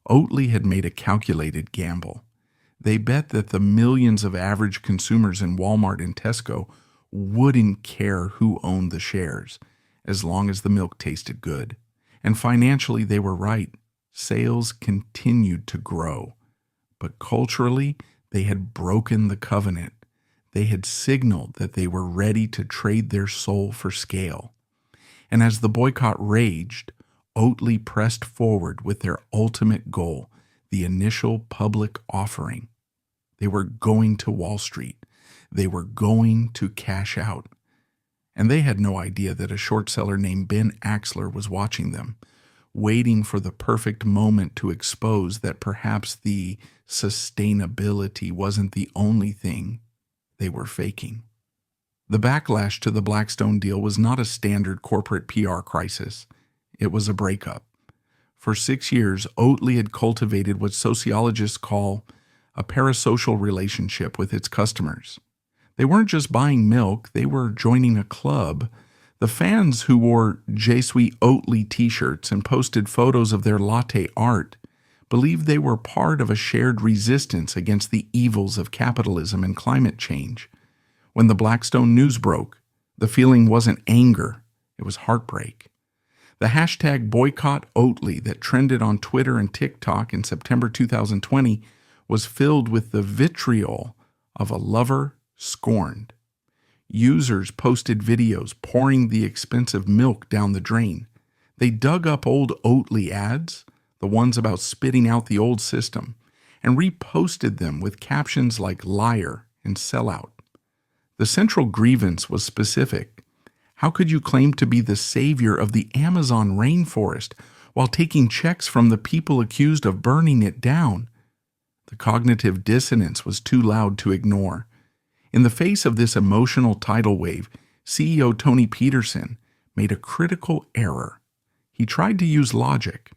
Oatly had made a calculated gamble. They bet that the millions of average consumers in Walmart and Tesco wouldn't care who owned the shares, as long as the milk tasted good. And financially, they were right. Sales continued to grow. But culturally, they had broken the covenant. They had signaled that they were ready to trade their soul for scale. And as the boycott raged, Oatly pressed forward with their ultimate goal, the initial public offering. They were going to Wall Street. They were going to cash out. And they had no idea that a short seller named Ben Axler was watching them, waiting for the perfect moment to expose that perhaps the sustainability wasn't the only thing they were faking. The backlash to the Blackstone deal was not a standard corporate PR crisis. It was a breakup. For 6 years, Oatly had cultivated what sociologists call a parasocial relationship with its customers. They weren't just buying milk, they were joining a club. The fans who wore Je suis Oatly t-shirts and posted photos of their latte art believed they were part of a shared resistance against the evils of capitalism and climate change. When the Blackstone news broke, the feeling wasn't anger, it was heartbreak. The hashtag boycott Oatly that trended on Twitter and TikTok in September 2020 was filled with the vitriol of a lover scorned. Users posted videos pouring the expensive milk down the drain. They dug up old Oatly ads, the ones about spitting out the old system, and reposted them with captions like liar and sellout. The central grievance was specific. How could you claim to be the savior of the Amazon rainforest while taking checks from the people accused of burning it down? The cognitive dissonance was too loud to ignore. In the face of this emotional tidal wave, CEO Tony Peterson made a critical error. He tried to use logic.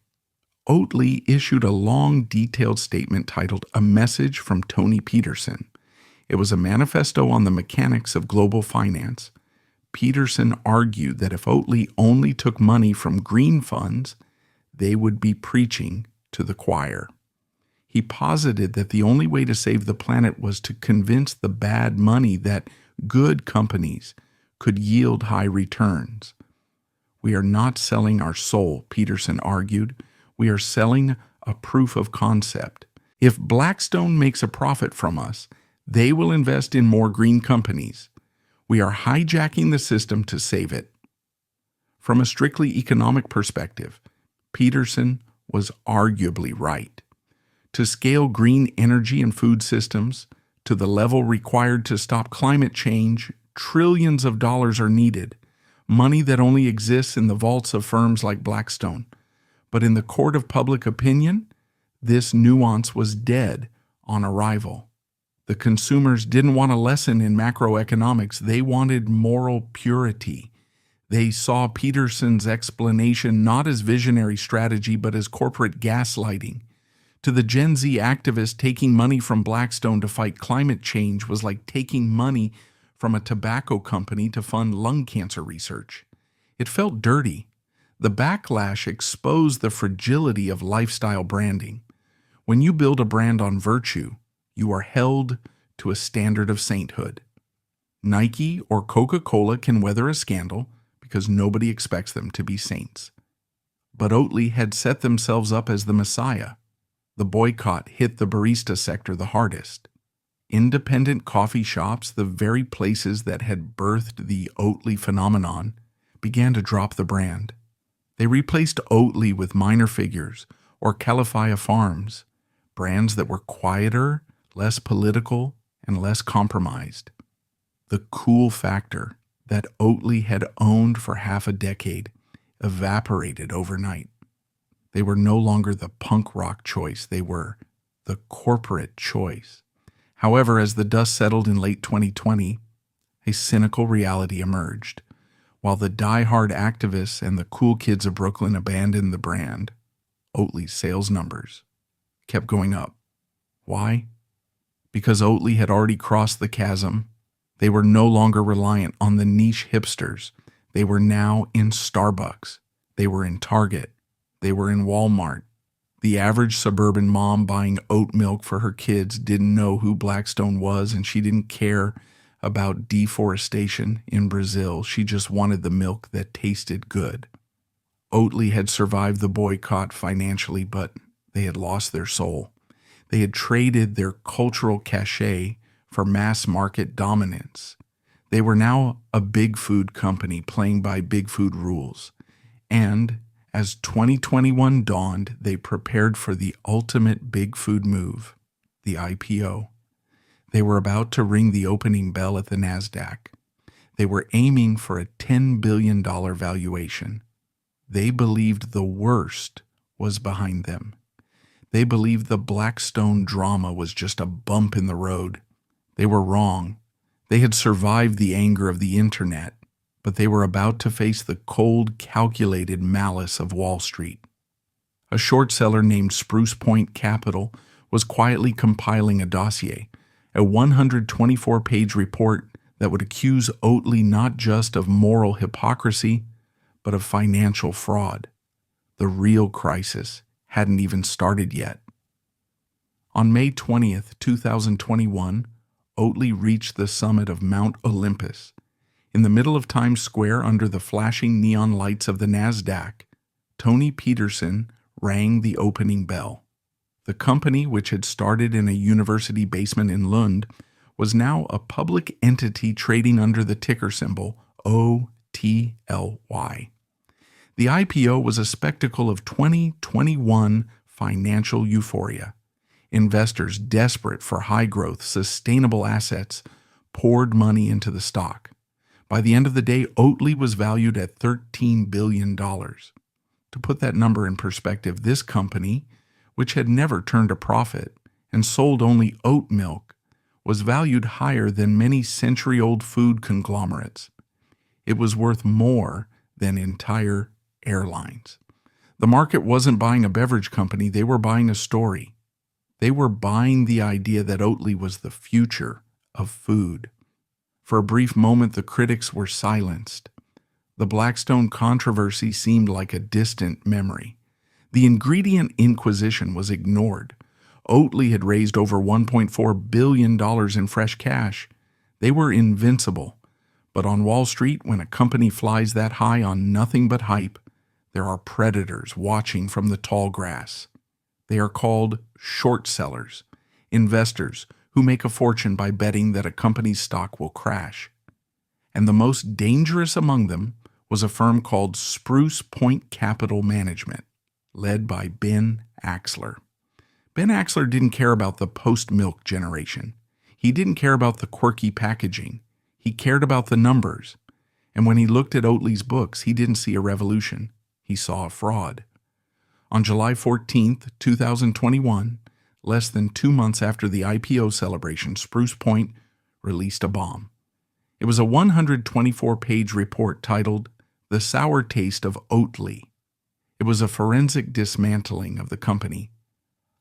Oatly issued a long, detailed statement titled "A Message from Tony Peterson." It was a manifesto on the mechanics of global finance. Peterson argued that if Oatly only took money from green funds, they would be preaching to the choir. He posited that the only way to save the planet was to convince the bad money that good companies could yield high returns. We are not selling our soul, Peterson argued. We are selling a proof of concept. If Blackstone makes a profit from us, they will invest in more green companies. We are hijacking the system to save it. From a strictly economic perspective, Peterson was arguably right. To scale green energy and food systems to the level required to stop climate change, trillions of dollars are needed, money that only exists in the vaults of firms like Blackstone. But in the court of public opinion, this nuance was dead on arrival. The consumers didn't want a lesson in macroeconomics. They wanted moral purity. They saw Peterson's explanation not as visionary strategy, but as corporate gaslighting. To the Gen Z activists, taking money from Blackstone to fight climate change was like taking money from a tobacco company to fund lung cancer research. It felt dirty. The backlash exposed the fragility of lifestyle branding. When you build a brand on virtue, you are held to a standard of sainthood. Nike or Coca-Cola can weather a scandal because nobody expects them to be saints. But Oatly had set themselves up as the Messiah. The boycott hit the barista sector the hardest. Independent coffee shops, the very places that had birthed the Oatly phenomenon, began to drop the brand. They replaced Oatly with minor figures or Califia Farms, brands that were quieter, less political, and less compromised. The cool factor that Oatly had owned for half a decade evaporated overnight. They were no longer the punk rock choice. They were the corporate choice. However, as the dust settled in late 2020, a cynical reality emerged. While the die-hard activists and the cool kids of Brooklyn abandoned the brand, Oatly's sales numbers kept going up. Why? Because Oatly had already crossed the chasm. They were no longer reliant on the niche hipsters. They were now in Starbucks. They were in Target. They were in Walmart. The average suburban mom buying oat milk for her kids didn't know who Blackstone was, and she didn't care about deforestation in Brazil. She just wanted the milk that tasted good. Oatly had survived the boycott financially, but they had lost their soul. They had traded their cultural cachet for mass market dominance. They were now a big food company playing by big food rules. And as 2021 dawned, they prepared for the ultimate big food move, the IPO. They were about to ring the opening bell at the NASDAQ. They were aiming for a $10 billion valuation. They believed the worst was behind them. They believed the Blackstone drama was just a bump in the road. They were wrong. They had survived the anger of the internet, but they were about to face the cold, calculated malice of Wall Street. A short seller named Spruce Point Capital was quietly compiling a dossier, a 124-page report that would accuse Oatly not just of moral hypocrisy, but of financial fraud. The real crisis hadn't even started yet. On May 20th, 2021, Oatly reached the summit of Mount Olympus. In the middle of Times Square, under the flashing neon lights of the NASDAQ, Tony Peterson rang the opening bell. The company, which had started in a university basement in Lund, was now a public entity trading under the ticker symbol OTLY. The IPO was a spectacle of 2021 financial euphoria. Investors desperate for high-growth, sustainable assets poured money into the stock. By the end of the day, Oatly was valued at $13 billion. To put that number in perspective, this company, which had never turned a profit and sold only oat milk, was valued higher than many century-old food conglomerates. It was worth more than entire airlines. The market wasn't buying a beverage company, they were buying a story. They were buying the idea that Oatly was the future of food. For a brief moment, the critics were silenced. The Blackstone controversy seemed like a distant memory. The ingredient inquisition was ignored. Oatly had raised over $1.4 billion in fresh cash. They were invincible. But on Wall Street, when a company flies that high on nothing but hype, there are predators watching from the tall grass. They are called short sellers, investors who make a fortune by betting that a company's stock will crash. And the most dangerous among them was a firm called Spruce Point Capital Management, led by Ben Axler. Ben Axler didn't care about the post-milk generation. He didn't care about the quirky packaging. He cared about the numbers. And when he looked at Oatly's books, he didn't see a revolution. He saw a fraud. On July 14, 2021, less than 2 months after the IPO celebration, Spruce Point released a bomb. It was a 124-page report titled "The Sour Taste of Oatly." It was a forensic dismantling of the company.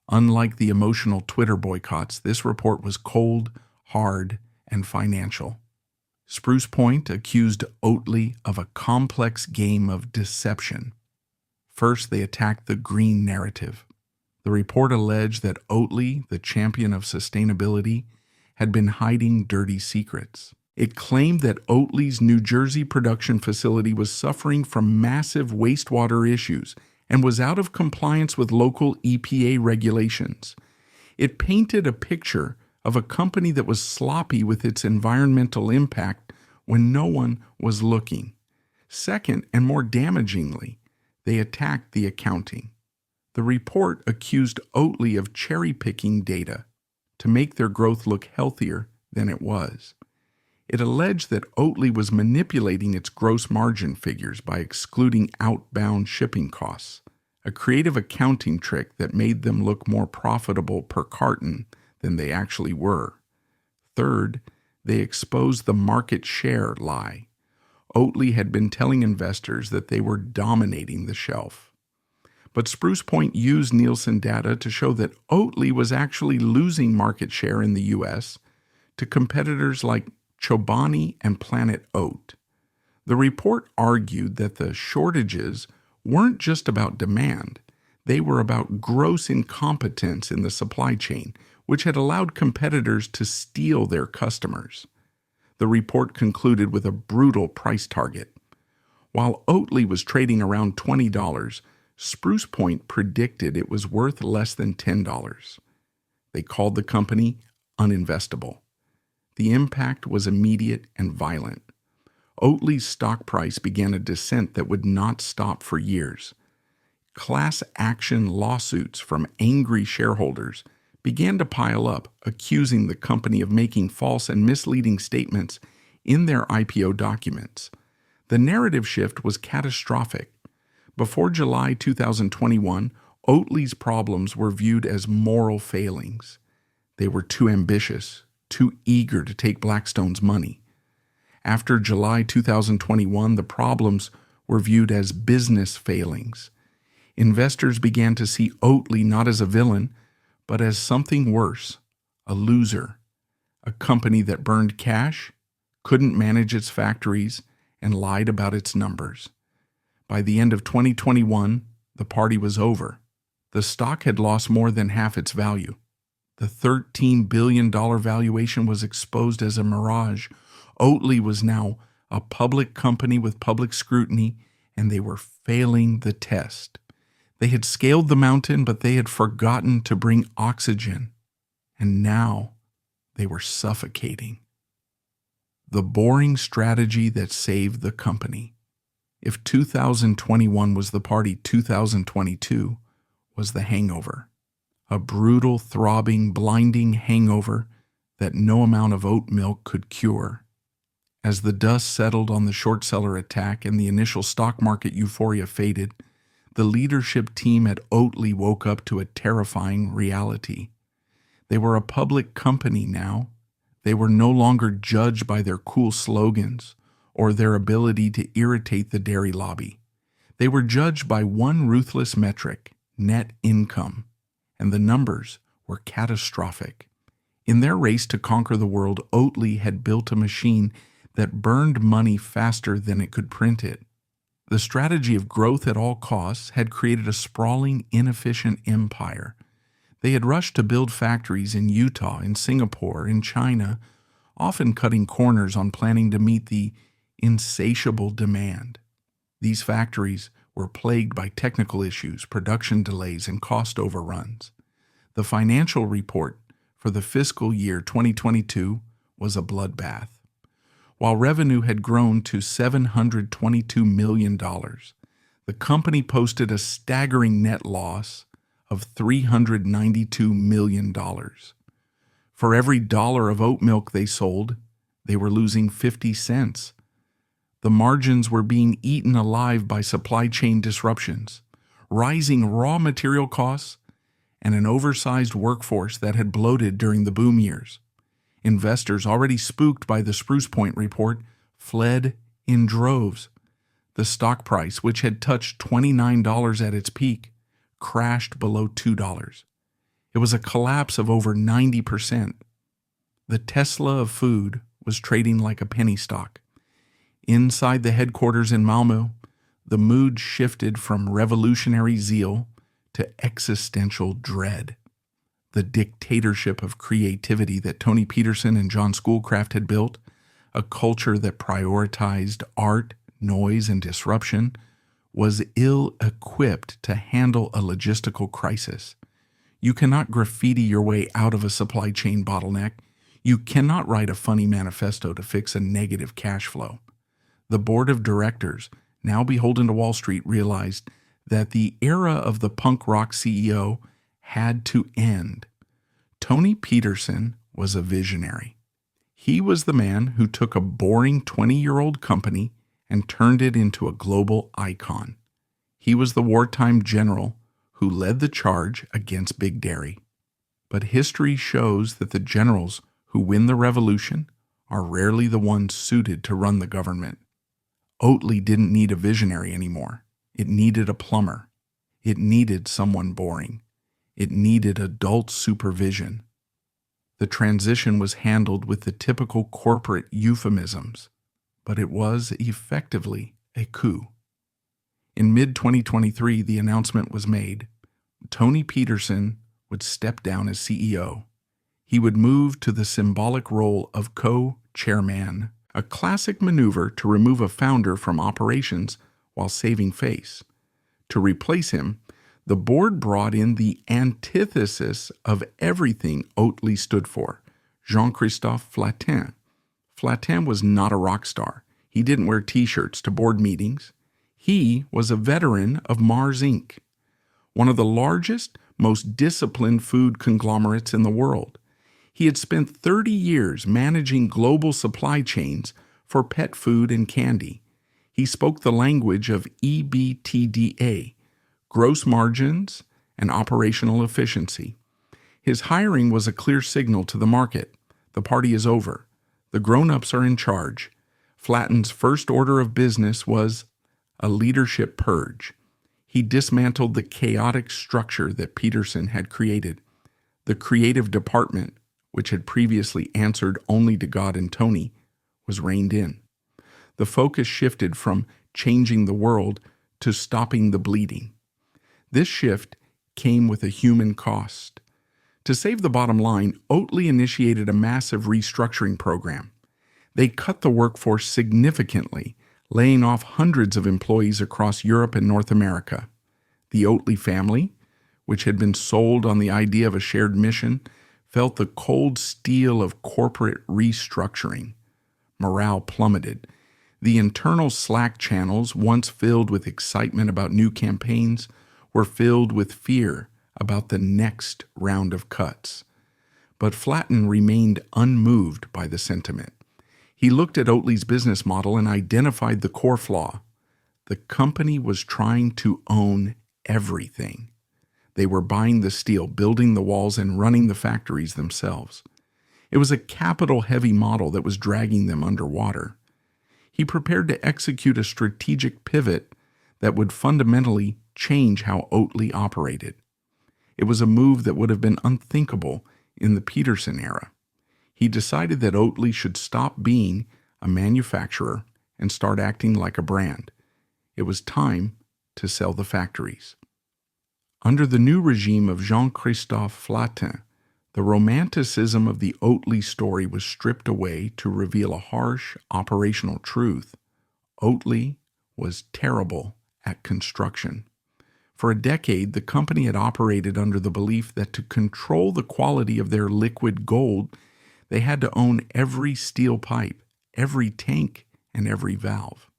Unlike the emotional Twitter boycotts, this report was cold, hard, and financial. Spruce Point accused Oatly of a complex game of deception. First, they attacked the green narrative. The report alleged that Oatly, the champion of sustainability, had been hiding dirty secrets. It claimed that Oatly's New Jersey production facility was suffering from massive wastewater issues and was out of compliance with local EPA regulations. It painted a picture of a company that was sloppy with its environmental impact when no one was looking. Second, and more damagingly, they attacked the accounting. The report accused Oatly of cherry-picking data to make their growth look healthier than it was. It alleged that Oatly was manipulating its gross margin figures by excluding outbound shipping costs, a creative accounting trick that made them look more profitable per carton than they actually were. Third, they exposed the market share lie. Oatly had been telling investors that they were dominating the shelf. But Spruce Point used Nielsen data to show that Oatly was actually losing market share in the U.S. to competitors like Chobani and Planet Oat. The report argued that the shortages weren't just about demand. They were about gross incompetence in the supply chain, which had allowed competitors to steal their customers. The report concluded with a brutal price target. While Oatly was trading around $20, Spruce Point predicted it was worth less than $10. They called the company uninvestable. The impact was immediate and violent. Oatly's stock price began a descent that would not stop for years. Class action lawsuits from angry shareholders began to pile up, accusing the company of making false and misleading statements in their IPO documents. The narrative shift was catastrophic. Before July 2021, Oatly's problems were viewed as moral failings. They were too ambitious, too eager to take Blackstone's money. After July 2021, the problems were viewed as business failings. Investors began to see Oatly not as a villain, but as something worse, a loser, a company that burned cash, couldn't manage its factories, and lied about its numbers. By the end of 2021, the party was over. The stock had lost more than half its value. The $13 billion valuation was exposed as a mirage. Oatly was now a public company with public scrutiny, and they were failing the test. They had scaled the mountain, but they had forgotten to bring oxygen, and now they were suffocating. The boring strategy that saved the company. If 2021 was the party, 2022 was the hangover. A brutal, throbbing, blinding hangover that no amount of oat milk could cure. As the dust settled on the short seller attack and the initial stock market euphoria faded, the leadership team at Oatly woke up to a terrifying reality. They were a public company now. They were no longer judged by their cool slogans or their ability to irritate the dairy lobby. They were judged by one ruthless metric, net income, and the numbers were catastrophic. In their race to conquer the world, Oatly had built a machine that burned money faster than it could print it. The strategy of growth at all costs had created a sprawling, inefficient empire. They had rushed to build factories in Utah, in Singapore, in China, often cutting corners on planning to meet the insatiable demand. These factories were plagued by technical issues, production delays, and cost overruns. The financial report for the fiscal year 2022 was a bloodbath. While revenue had grown to $722 million, the company posted a staggering net loss of $392 million. For every dollar of oat milk they sold, they were losing 50 cents. The margins were being eaten alive by supply chain disruptions, rising raw material costs, and an oversized workforce that had bloated during the boom years. Investors, already spooked by the Spruce Point report, fled in droves. The stock price, which had touched $29 at its peak, crashed below $2. It was a collapse of over 90%. The Tesla of food was trading like a penny stock. Inside the headquarters in Malmö, the mood shifted from revolutionary zeal to existential dread. The dictatorship of creativity that Tony Peterson and John Schoolcraft had built, a culture that prioritized art, noise, and disruption, was ill-equipped to handle a logistical crisis. You cannot graffiti your way out of a supply chain bottleneck. You cannot write a funny manifesto to fix a negative cash flow. The board of directors, now beholden to Wall Street, realized that the era of the punk rock CEO had to end. Tony Peterson was a visionary. He was the man who took a boring 20-year-old company and turned it into a global icon. He was the wartime general who led the charge against Big Dairy. But history shows that the generals who win the revolution are rarely the ones suited to run the government. Oatly didn't need a visionary anymore. It needed a plumber. It needed someone boring. It needed adult supervision. The transition was handled with the typical corporate euphemisms, but it was effectively a coup. In mid-2023, the announcement was made. Tony Peterson would step down as CEO. He would move to the symbolic role of co-chairman, a classic maneuver to remove a founder from operations while saving face. To replace him, the board brought in the antithesis of everything Oatly stood for, Jean-Christophe Flatin. Flatin was not a rock star. He didn't wear T-shirts to board meetings. He was a veteran of Mars Inc., one of the largest, most disciplined food conglomerates in the world. He had spent 30 years managing global supply chains for pet food and candy. He spoke the language of EBITDA, gross margins, and operational efficiency. His hiring was a clear signal to the market. The party is over. The grown-ups are in charge. Flatin's first order of business was a leadership purge. He dismantled the chaotic structure that Peterson had created. The creative department, which had previously answered only to God and Tony, was reined in. The focus shifted from changing the world to stopping the bleeding. This shift came with a human cost. To save the bottom line, Oatly initiated a massive restructuring program. They cut the workforce significantly, laying off hundreds of employees across Europe and North America. The Oatly family, which had been sold on the idea of a shared mission, felt the cold steel of corporate restructuring. Morale plummeted. The internal Slack channels, once filled with excitement about new campaigns, were filled with fear about the next round of cuts. But Flatin remained unmoved by the sentiment. He looked at Oatly's business model and identified the core flaw. The company was trying to own everything. They were buying the steel, building the walls, and running the factories themselves. It was a capital-heavy model that was dragging them underwater. He prepared to execute a strategic pivot that would fundamentally change how Oatly operated. It was a move that would have been unthinkable in the Peterson era. He decided that Oatly should stop being a manufacturer and start acting like a brand. It was time to sell the factories. Under the new regime of Jean-Christophe Flatin, the romanticism of the Oatly story was stripped away to reveal a harsh operational truth. Oatly was terrible at construction. For a decade, the company had operated under the belief that to control the quality of their liquid gold, they had to own every steel pipe, every tank, and every valve.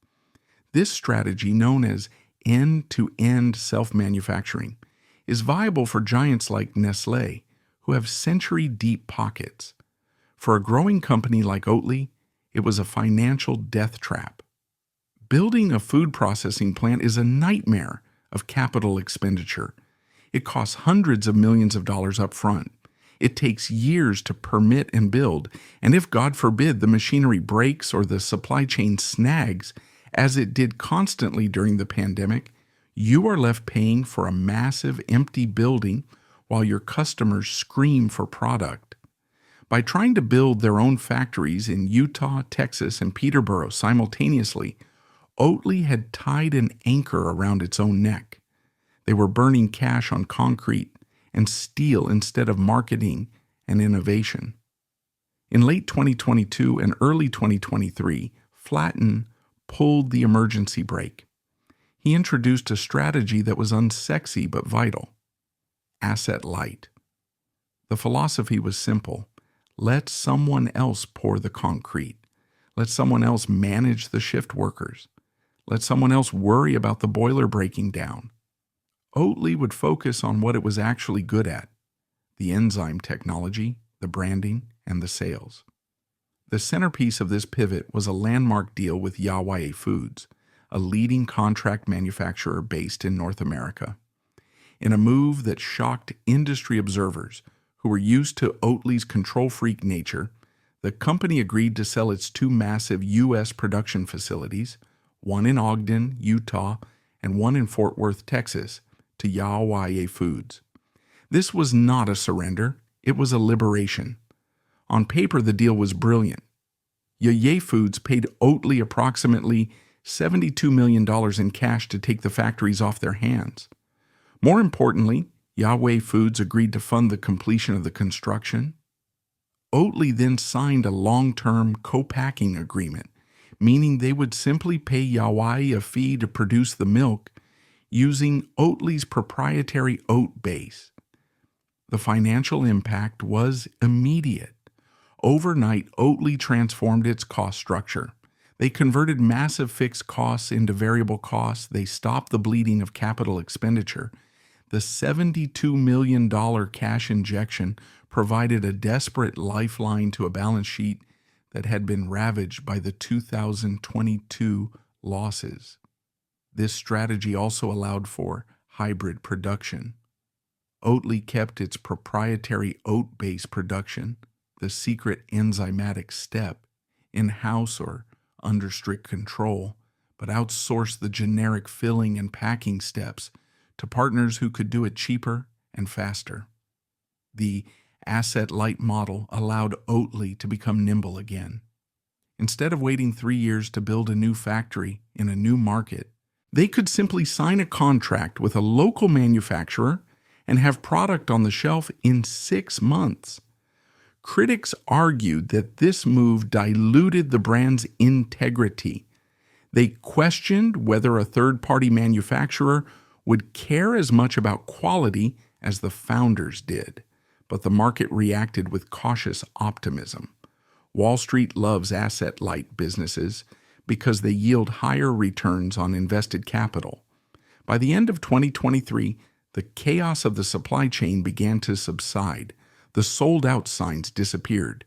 This strategy, known as end-to-end self-manufacturing, is viable for giants like Nestlé, who have century-deep pockets. For a growing company like Oatly, it was a financial death trap. Building a food processing plant is a nightmare of capital expenditure. It costs hundreds of millions of dollars up front. It takes years to permit and build, and if, God forbid, the machinery breaks or the supply chain snags, as it did constantly during the pandemic, you are left paying for a massive empty building while your customers scream for product. By trying to build their own factories in Utah, Texas, and Peterborough simultaneously, Oatly had tied an anchor around its own neck. They were burning cash on concrete and steel instead of marketing and innovation. In late 2022 and early 2023, Flatin pulled the emergency brake. He introduced a strategy that was unsexy but vital: asset light. The philosophy was simple: let someone else pour the concrete. Let someone else manage the shift workers. Let someone else worry about the boiler breaking down. Oatly would focus on what it was actually good at: the enzyme technology, the branding, and the sales. The centerpiece of this pivot was a landmark deal with Yahweh Foods, a leading contract manufacturer based in North America. In a move that shocked industry observers who were used to Oatly's control-freak nature, the company agreed to sell its two massive U.S. production facilities, one in Ogden, Utah, and one in Fort Worth, Texas, to Yahweh Foods. This was not a surrender, it was a liberation. On paper, the deal was brilliant. Yahweh Foods paid Oatly approximately $72 million in cash to take the factories off their hands. More importantly, Yahweh Foods agreed to fund the completion of the construction. Oatly then signed a long-term co-packing agreement, meaning they would simply pay Yahweh a fee to produce the milk using Oatly's proprietary oat base. The financial impact was immediate. Overnight, Oatly transformed its cost structure. They converted massive fixed costs into variable costs. They stopped the bleeding of capital expenditure. The $72 million cash injection provided a desperate lifeline to a balance sheet that had been ravaged by the 2022 losses. This strategy also allowed for hybrid production. Oatly kept its proprietary oat-based production, the secret enzymatic step, in-house or under strict control, but outsourced the generic filling and packing steps to partners who could do it cheaper and faster. The asset-light model allowed Oatly to become nimble again. Instead of waiting 3 years to build a new factory in a new market, they could simply sign a contract with a local manufacturer and have product on the shelf in 6 months. Critics argued that this move diluted the brand's integrity. They questioned whether a third-party manufacturer would care as much about quality as the founders did, but the market reacted with cautious optimism. Wall Street loves asset-light businesses because they yield higher returns on invested capital. By the end of 2023, the chaos of the supply chain began to subside. The sold-out signs disappeared.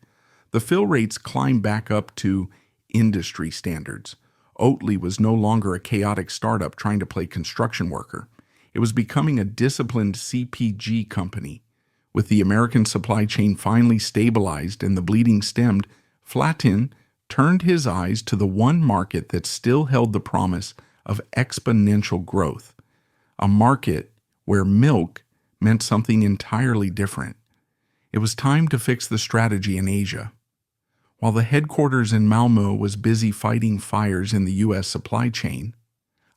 The fill rates climbed back up to industry standards. Oatly was no longer a chaotic startup trying to play construction worker. It was becoming a disciplined CPG company. With the American supply chain finally stabilized and the bleeding stemmed, Flatin turned his eyes to the one market that still held the promise of exponential growth, a market where milk meant something entirely different. It was time to fix the strategy in Asia. While the headquarters in Malmö was busy fighting fires in the U.S. supply chain,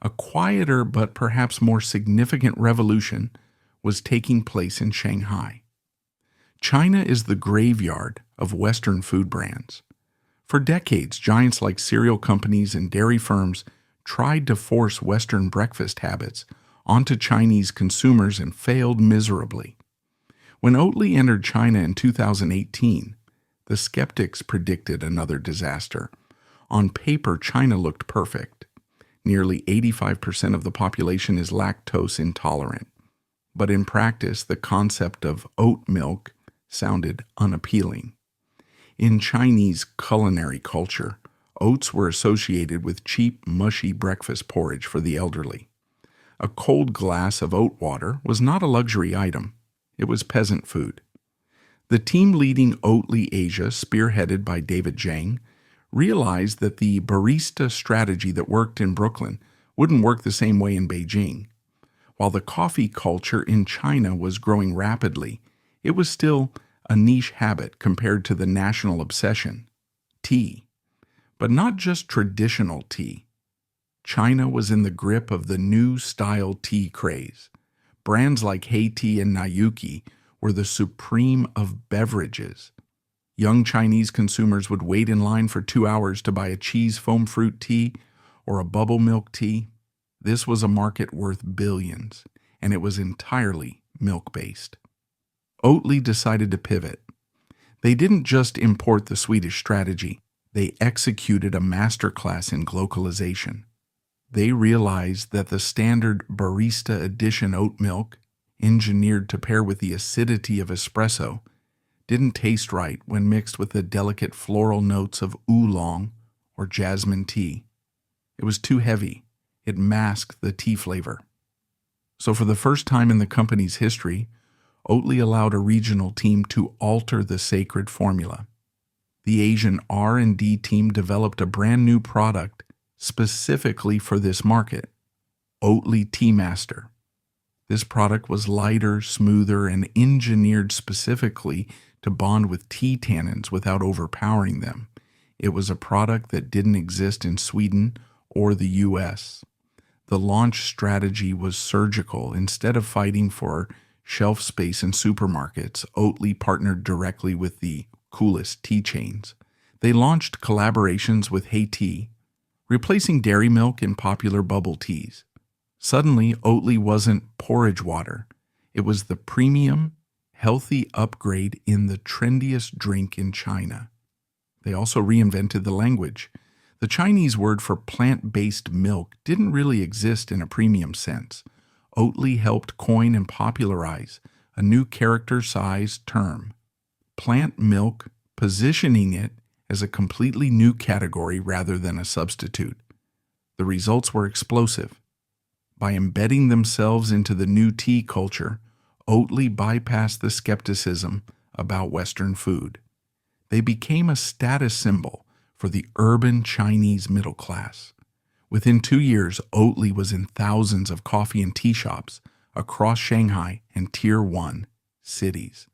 a quieter but perhaps more significant revolution was taking place in Shanghai. China is the graveyard of Western food brands. For decades, giants like cereal companies and dairy firms tried to force Western breakfast habits onto Chinese consumers and failed miserably. When Oatly entered China in 2018, the skeptics predicted another disaster. On paper, China looked perfect. Nearly 85% of the population is lactose intolerant. But in practice, the concept of oat milk sounded unappealing. In Chinese culinary culture, oats were associated with cheap, mushy breakfast porridge for the elderly. A cold glass of oat water was not a luxury item. It was peasant food. The team leading Oatly Asia, spearheaded by David Zhang, realized that the barista strategy that worked in Brooklyn wouldn't work the same way in Beijing. While the coffee culture in China was growing rapidly, it was still a niche habit compared to the national obsession, tea. But not just traditional tea. China was in the grip of the new style tea craze. Brands like Haiti and Nayuki were the supreme of beverages. Young Chinese consumers would wait in line for 2 hours to buy a cheese foam fruit tea or a bubble milk tea. This was a market worth billions, and it was entirely milk-based. Oatly decided to pivot. They didn't just import the Swedish strategy, they executed a masterclass in glocalization. They realized that the standard barista edition oat milk, engineered to pair with the acidity of espresso, didn't taste right when mixed with the delicate floral notes of oolong or jasmine tea. It was too heavy. It masked the tea flavor. So for the first time in the company's history, Oatly allowed a regional team to alter the sacred formula. The Asian R&D team developed a brand new product specifically for this market, Oatly Tea Master. This product was lighter, smoother, and engineered specifically to bond with tea tannins without overpowering them. It was a product that didn't exist in Sweden or the US. The launch strategy was surgical. Instead of fighting for shelf space in supermarkets, Oatly partnered directly with the coolest tea chains. They launched collaborations with Haiti, replacing dairy milk in popular bubble teas. Suddenly, Oatly wasn't porridge water. It was the premium, healthy upgrade in the trendiest drink in China. They also reinvented the language. The Chinese word for plant-based milk didn't really exist in a premium sense. Oatly helped coin and popularize a new character-sized term, plant milk, positioning it as a completely new category rather than a substitute. The results were explosive. By embedding themselves into the new tea culture, Oatly bypassed the skepticism about Western food. They became a status symbol for the urban Chinese middle class. Within 2 years, Oatly was in thousands of coffee and tea shops across Shanghai and Tier 1 cities.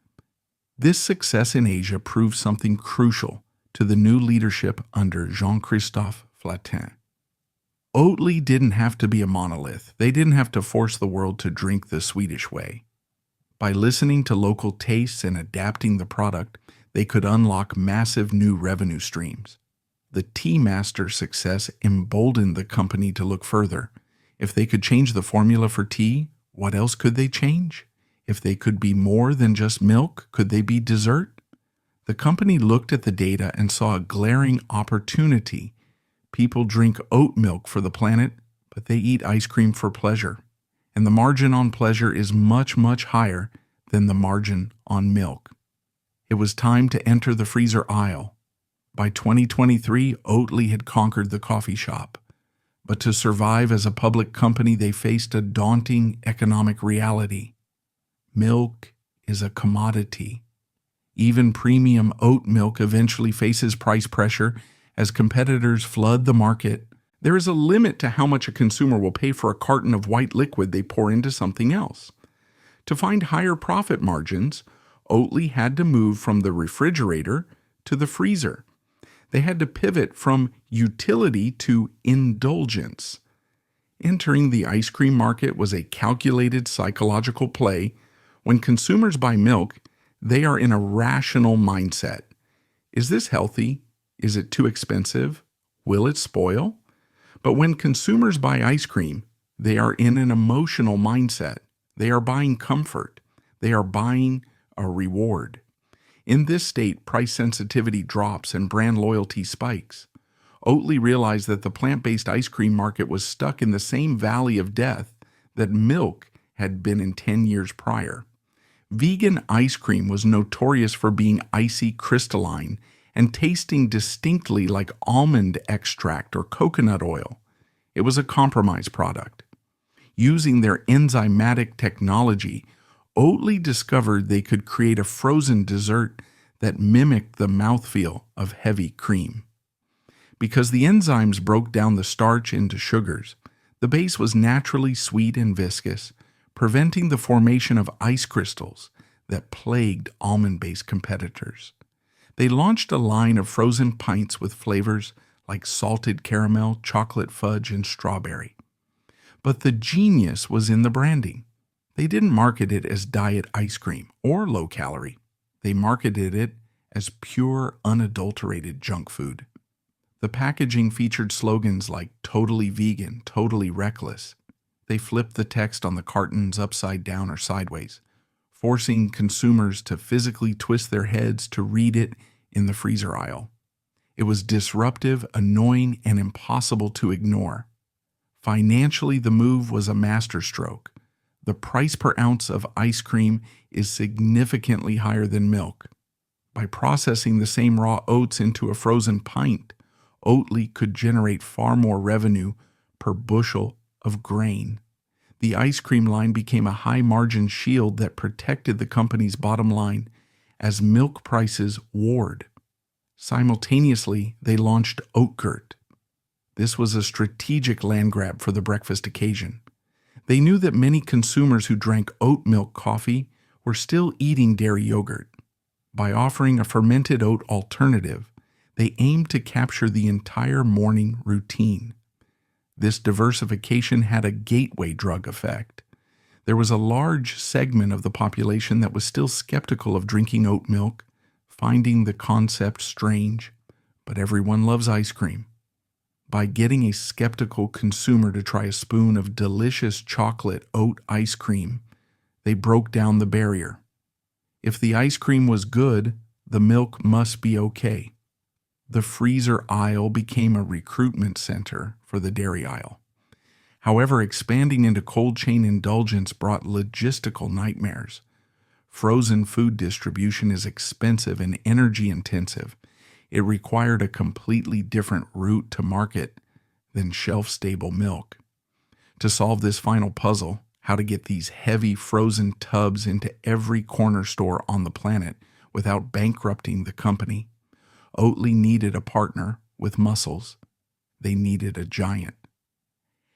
This success in Asia proved something crucial to the new leadership under Jean-Christophe Flatin. Oatly didn't have to be a monolith. They didn't have to force the world to drink the Swedish way. By listening to local tastes and adapting the product, they could unlock massive new revenue streams. The Tea Master success emboldened the company to look further. If they could change the formula for tea, what else could they change? If they could be more than just milk, could they be dessert? The company looked at the data and saw a glaring opportunity. People drink oat milk for the planet, but they eat ice cream for pleasure. And the margin on pleasure is much, much higher than the margin on milk. It was time to enter the freezer aisle. By 2023, Oatly had conquered the coffee shop. But to survive as a public company, they faced a daunting economic reality. Milk is a commodity. Even premium oat milk eventually faces price pressure as competitors flood the market. There is a limit to how much a consumer will pay for a carton of white liquid they pour into something else. To find higher profit margins, Oatly had to move from the refrigerator to the freezer. They had to pivot from utility to indulgence. Entering the ice cream market was a calculated psychological play. When consumers buy milk, they are in a rational mindset. Is this healthy? Is it too expensive? Will it spoil? But when consumers buy ice cream, they are in an emotional mindset. They are buying comfort. They are buying a reward. In this state, price sensitivity drops and brand loyalty spikes. Oatly realized that the plant-based ice cream market was stuck in the same valley of death that milk had been in 10 years prior. Vegan ice cream was notorious for being icy crystalline and tasting distinctly like almond extract or coconut oil. It was a compromise product. Using their enzymatic technology, Oatly discovered they could create a frozen dessert that mimicked the mouthfeel of heavy cream. Because the enzymes broke down the starch into sugars, the base was naturally sweet and viscous, preventing the formation of ice crystals that plagued almond-based competitors. They launched a line of frozen pints with flavors like salted caramel, chocolate fudge, and strawberry. But the genius was in the branding. They didn't market it as diet ice cream or low calorie. They marketed it as pure, unadulterated junk food. The packaging featured slogans like totally vegan, totally reckless. They flipped the text on the cartons upside down or sideways, forcing consumers to physically twist their heads to read it in the freezer aisle. It was disruptive, annoying, and impossible to ignore. Financially, the move was a masterstroke. The price per ounce of ice cream is significantly higher than milk. By processing the same raw oats into a frozen pint, Oatly could generate far more revenue per bushel of grain. The ice cream line became a high-margin shield that protected the company's bottom line as milk prices warred. Simultaneously, they launched Oatgurt. This was a strategic land grab for the breakfast occasion. They knew that many consumers who drank oat milk coffee were still eating dairy yogurt. By offering a fermented oat alternative, they aimed to capture the entire morning routine. This diversification had a gateway drug effect. There was a large segment of the population that was still skeptical of drinking oat milk, finding the concept strange, but everyone loves ice cream. By getting a skeptical consumer to try a spoon of delicious chocolate oat ice cream, they broke down the barrier. If the ice cream was good, the milk must be okay. The freezer aisle became a recruitment center for the dairy aisle. However, expanding into cold chain indulgence brought logistical nightmares. Frozen food distribution is expensive and energy intensive. It required a completely different route to market than shelf-stable milk. To solve this final puzzle, how to get these heavy frozen tubs into every corner store on the planet without bankrupting the company, Oatly needed a partner with muscles. They needed a giant.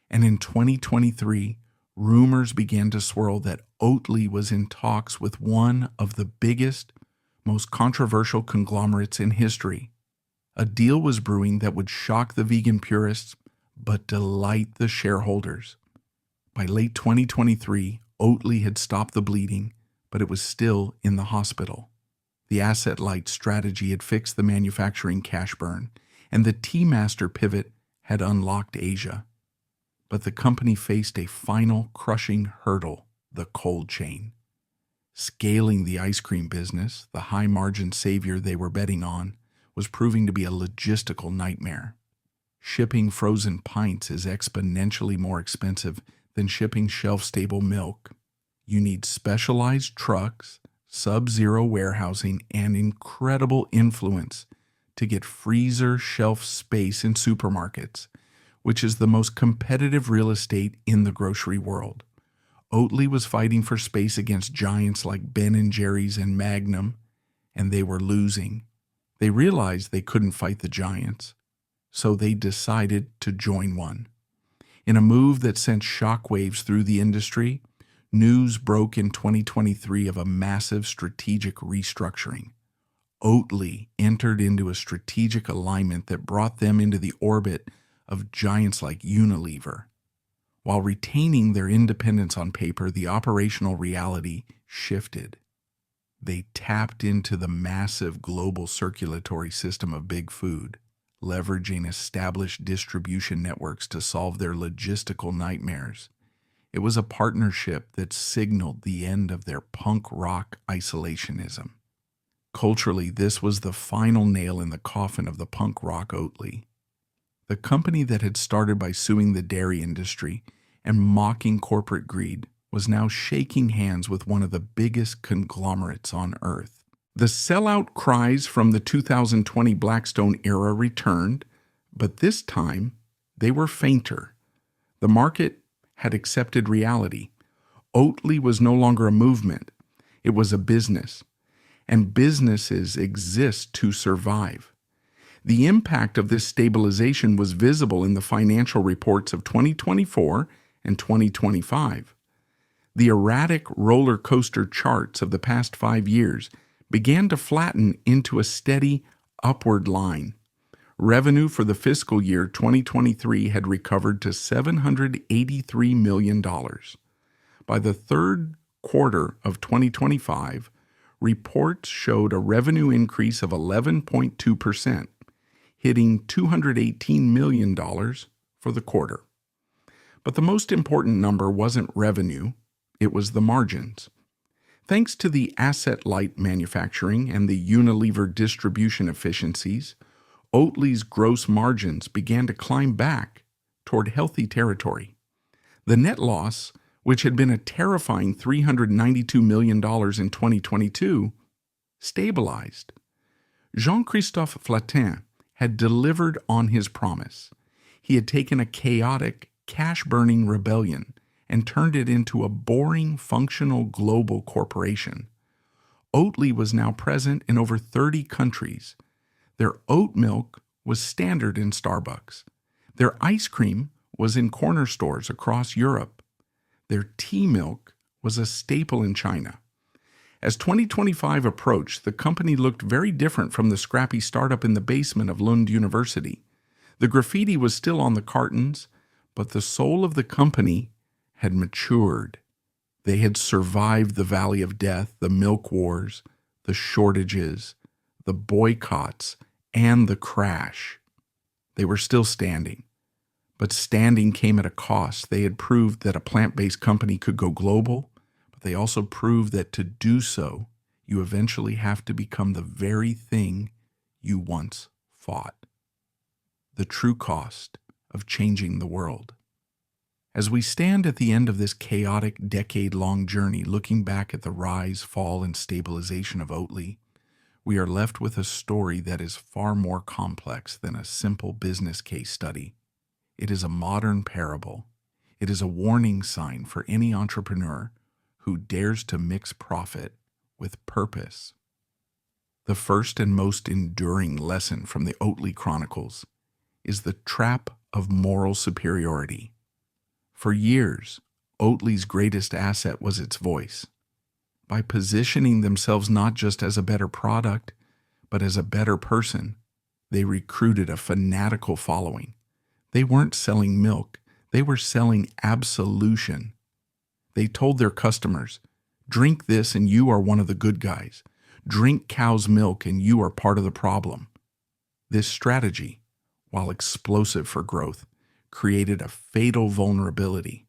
And in 2023, rumors began to swirl that Oatly was in talks with one of the biggest, most controversial conglomerates in history. A deal was brewing that would shock the vegan purists, but delight the shareholders. By late 2023, Oatly had stopped the bleeding, but it was still in the hospital. The asset-light strategy had fixed the manufacturing cash burn, and the Tea Master pivot had unlocked Asia. But the company faced a final crushing hurdle, the cold chain. Scaling the ice cream business, the high-margin savior they were betting on, was proving to be a logistical nightmare. Shipping frozen pints is exponentially more expensive than shipping shelf-stable milk. You need specialized trucks, sub-zero warehousing, and incredible influence to get freezer shelf space in supermarkets, which is the most competitive real estate in the grocery world. Oatly was fighting for space against giants like Ben & Jerry's and Magnum, and they were losing. They realized they couldn't fight the giants, so they decided to join one. In a move that sent shockwaves through the industry, News broke in 2023 of a massive strategic restructuring. Oatly entered into a strategic alignment that brought them into the orbit of giants like Unilever. While retaining their independence on paper, the operational reality shifted. They tapped into the massive global circulatory system of big food, leveraging established distribution networks to solve their logistical nightmares. It was a partnership that signaled the end of their punk rock isolationism. Culturally, this was the final nail in the coffin of the punk rock Oatly. The company that had started by suing the dairy industry and mocking corporate greed was now shaking hands with one of the biggest conglomerates on earth. The sellout cries from the 2020 Blackstone era returned, but this time they were fainter. The market had accepted reality. Oatly was no longer a movement, it was a business, and businesses exist to survive. The impact of this stabilization was visible in the financial reports of 2024 and 2025. The erratic roller coaster charts of the past 5 years began to flatten into a steady upward line. Revenue for the fiscal year 2023 had recovered to $783 million. By the third quarter of 2025, reports showed a revenue increase of 11.2%, hitting $218 million for the quarter. But the most important number wasn't revenue, it was the margins. Thanks to the asset-light manufacturing and the Unilever distribution efficiencies, Oatly's gross margins began to climb back toward healthy territory. The net loss, which had been a terrifying $392 million in 2022, stabilized. Jean-Christophe Flatin had delivered on his promise. He had taken a chaotic, cash-burning rebellion and turned it into a boring, functional global corporation. Oatly was now present in over 30 countries. Their oat milk was standard in Starbucks. Their ice cream was in corner stores across Europe. Their tea milk was a staple in China. As 2025 approached, the company looked very different from the scrappy startup in the basement of Lund University. The graffiti was still on the cartons, but the soul of the company had matured. They had survived the valley of death, the milk wars, the shortages, the boycotts, and the crash. They were still standing. But standing came at a cost. They had proved that a plant-based company could go global, but they also proved that to do so, you eventually have to become the very thing you once fought. The true cost of changing the world. As we stand at the end of this chaotic decade-long journey, looking back at the rise, fall, and stabilization of Oatly, we are left with a story that is far more complex than a simple business case study. It is a modern parable. It is a warning sign for any entrepreneur who dares to mix profit with purpose. The first and most enduring lesson from the Oatly Chronicles is the trap of moral superiority. For years, Oatly's greatest asset was its voice. By positioning themselves not just as a better product, but as a better person, they recruited a fanatical following. They weren't selling milk, they were selling absolution. They told their customers, drink this and you are one of the good guys. Drink cow's milk and you are part of the problem. This strategy, while explosive for growth, created a fatal vulnerability.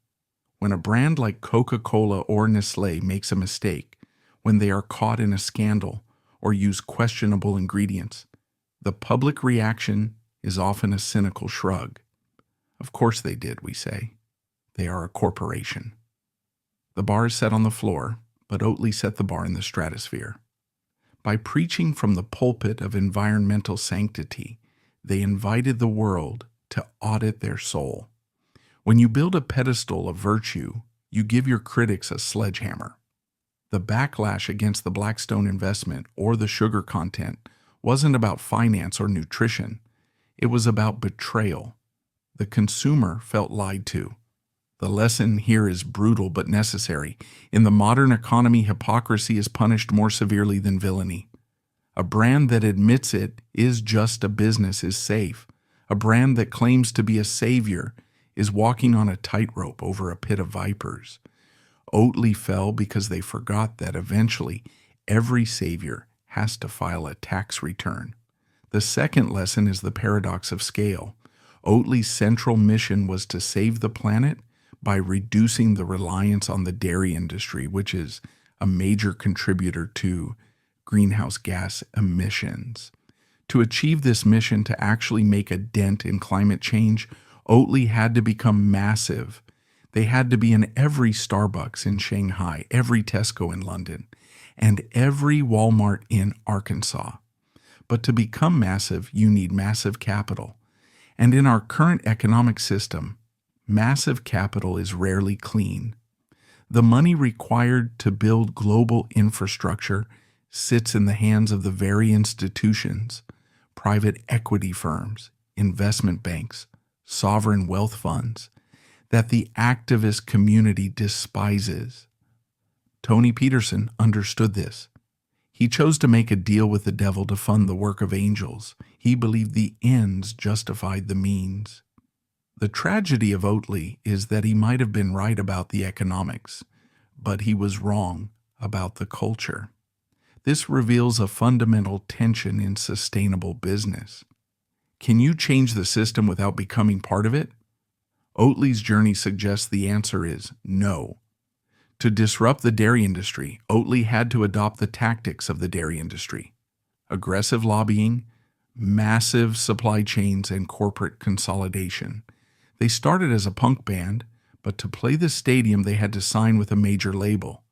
When a brand like Coca-Cola or Nestlé makes a mistake, when they are caught in a scandal or use questionable ingredients, the public reaction is often a cynical shrug. Of course they did, we say. They are a corporation. The bar is set on the floor, but Oatly set the bar in the stratosphere. By preaching from the pulpit of environmental sanctity, they invited the world to audit their soul. When you build a pedestal of virtue, you give your critics a sledgehammer. The backlash against the Blackstone investment or the sugar content wasn't about finance or nutrition. It was about betrayal. The consumer felt lied to. The lesson here is brutal but necessary. In the modern economy, hypocrisy is punished more severely than villainy. A brand that admits it is just a business is safe. A brand that claims to be a savior is walking on a tightrope over a pit of vipers. Oatly fell because they forgot that eventually every savior has to file a tax return. The second lesson is the paradox of scale. Oatly's central mission was to save the planet by reducing the reliance on the dairy industry, which is a major contributor to greenhouse gas emissions. To achieve this mission, to actually make a dent in climate change, Oatly had to become massive. They had to be in every Starbucks in Shanghai, every Tesco in London, and every Walmart in Arkansas. But to become massive, you need massive capital. And in our current economic system, massive capital is rarely clean. The money required to build global infrastructure sits in the hands of the very institutions, private equity firms, investment banks, sovereign wealth funds, that the activist community despises. Tony Peterson understood this. He chose to make a deal with the devil to fund the work of angels. He believed the ends justified the means. The tragedy of Oatly is that he might have been right about the economics, but he was wrong about the culture. This reveals a fundamental tension in sustainable business. Can you change the system without becoming part of it? Oatly's journey suggests the answer is no. To disrupt the dairy industry, Oatly had to adopt the tactics of the dairy industry: aggressive lobbying, massive supply chains, and corporate consolidation. They started as a punk band, but to play the stadium they had to sign with a major label.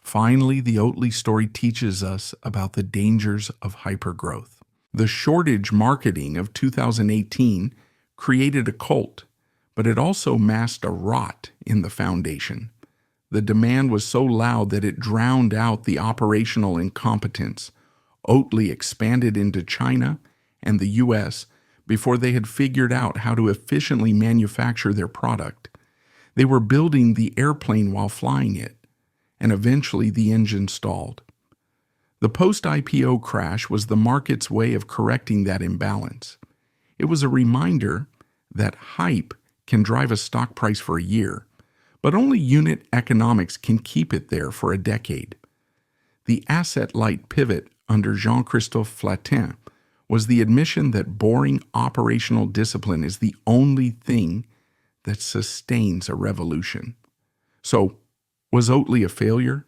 Finally, the Oatly story teaches us about the dangers of hypergrowth. The shortage marketing of 2018 created a cult, but it also masked a rot in the foundation. The demand was so loud that it drowned out the operational incompetence. Oatly expanded into China and the U.S. before they had figured out how to efficiently manufacture their product. They were building the airplane while flying it, and eventually the engine stalled. The post-IPO crash was the market's way of correcting that imbalance. It was a reminder that hype can drive a stock price for a year, but only unit economics can keep it there for a decade. The asset-light pivot under Jean-Christophe Flatin was the admission that boring operational discipline is the only thing that sustains a revolution. So, was Oatly a failure?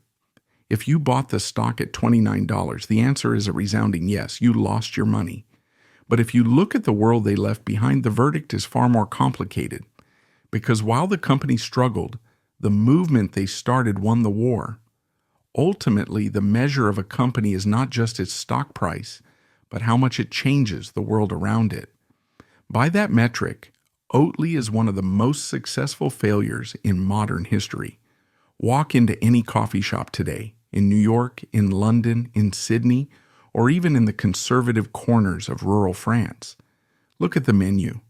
If you bought the stock at $29, the answer is a resounding yes. You lost your money. But if you look at the world they left behind, the verdict is far more complicated. Because while the company struggled, the movement they started won the war. Ultimately, the measure of a company is not just its stock price, but how much it changes the world around it. By that metric, Oatly is one of the most successful failures in modern history. Walk into any coffee shop today, in New York, in London, in Sydney, or even in the conservative corners of rural France. Look at the menu.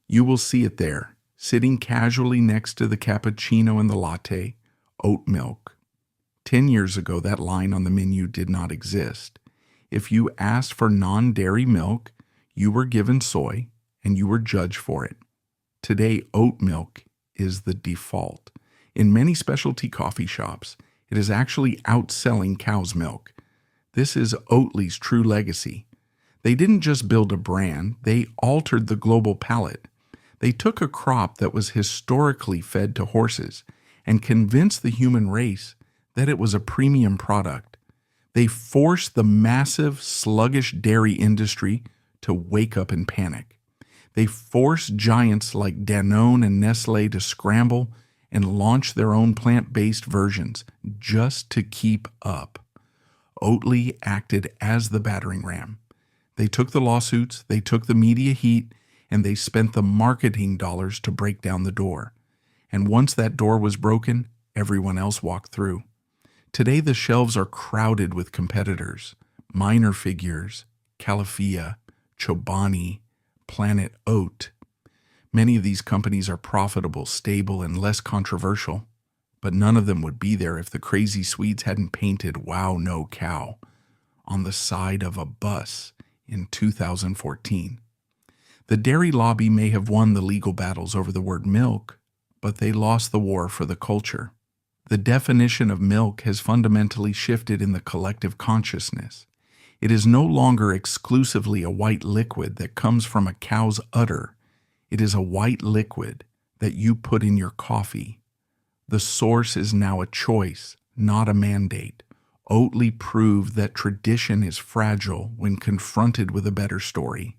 You will see it there, sitting casually next to the cappuccino and the latte, oat milk. 10 years ago, that line on the menu did not exist. If you asked for non-dairy milk, you were given soy, and you were judged for it. Today, oat milk is the default. In many specialty coffee shops, it is actually outselling cow's milk. This is Oatly's true legacy. They didn't just build a brand, they altered the global palate. They took a crop that was historically fed to horses and convinced the human race that it was a premium product. They forced the massive, sluggish dairy industry to wake up and panic. They forced giants like Danone and Nestlé to scramble and launch their own plant-based versions just to keep up. Oatly acted as the battering ram. They took the lawsuits, they took the media heat, and they spent the marketing dollars to break down the door. And once that door was broken, everyone else walked through. Today the shelves are crowded with competitors: Minor Figures, Califia, Chobani, Planet Oat. Many of these companies are profitable, stable, and less controversial, but none of them would be there if the crazy Swedes hadn't painted "Wow, no cow" on the side of a bus in 2014. The dairy lobby may have won the legal battles over the word milk, but they lost the war for the culture. The definition of milk has fundamentally shifted in the collective consciousness. It is no longer exclusively a white liquid that comes from a cow's udder. It is a white liquid that you put in your coffee. The source is now a choice, not a mandate. Oatly proved that tradition is fragile when confronted with a better story.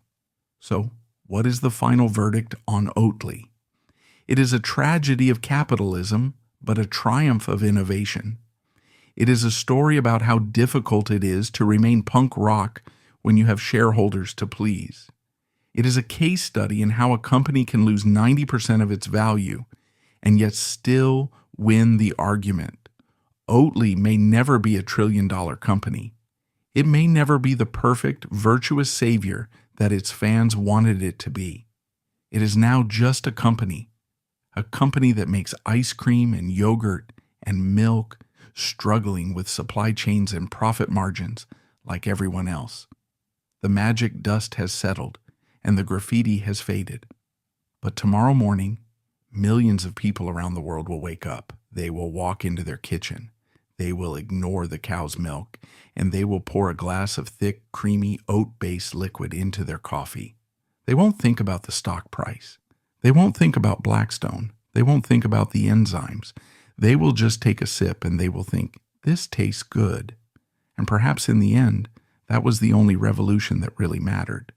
So, what is the final verdict on Oatly? It is a tragedy of capitalism, but a triumph of innovation. It is a story about how difficult it is to remain punk rock when you have shareholders to please. It is a case study in how a company can lose 90% of its value and yet still win the argument. Oatly may never be a trillion-dollar company. It may never be the perfect, virtuous savior that its fans wanted it to be. It is now just a company that makes ice cream and yogurt and milk, struggling with supply chains and profit margins like everyone else. The magic dust has settled, and the graffiti has faded. But tomorrow morning, millions of people around the world will wake up. They will walk into their kitchen. They will ignore the cow's milk, and they will pour a glass of thick, creamy, oat-based liquid into their coffee. They won't think about the stock price. They won't think about Blackstone. They won't think about the enzymes. They will just take a sip and they will think, this tastes good. And perhaps in the end, that was the only revolution that really mattered.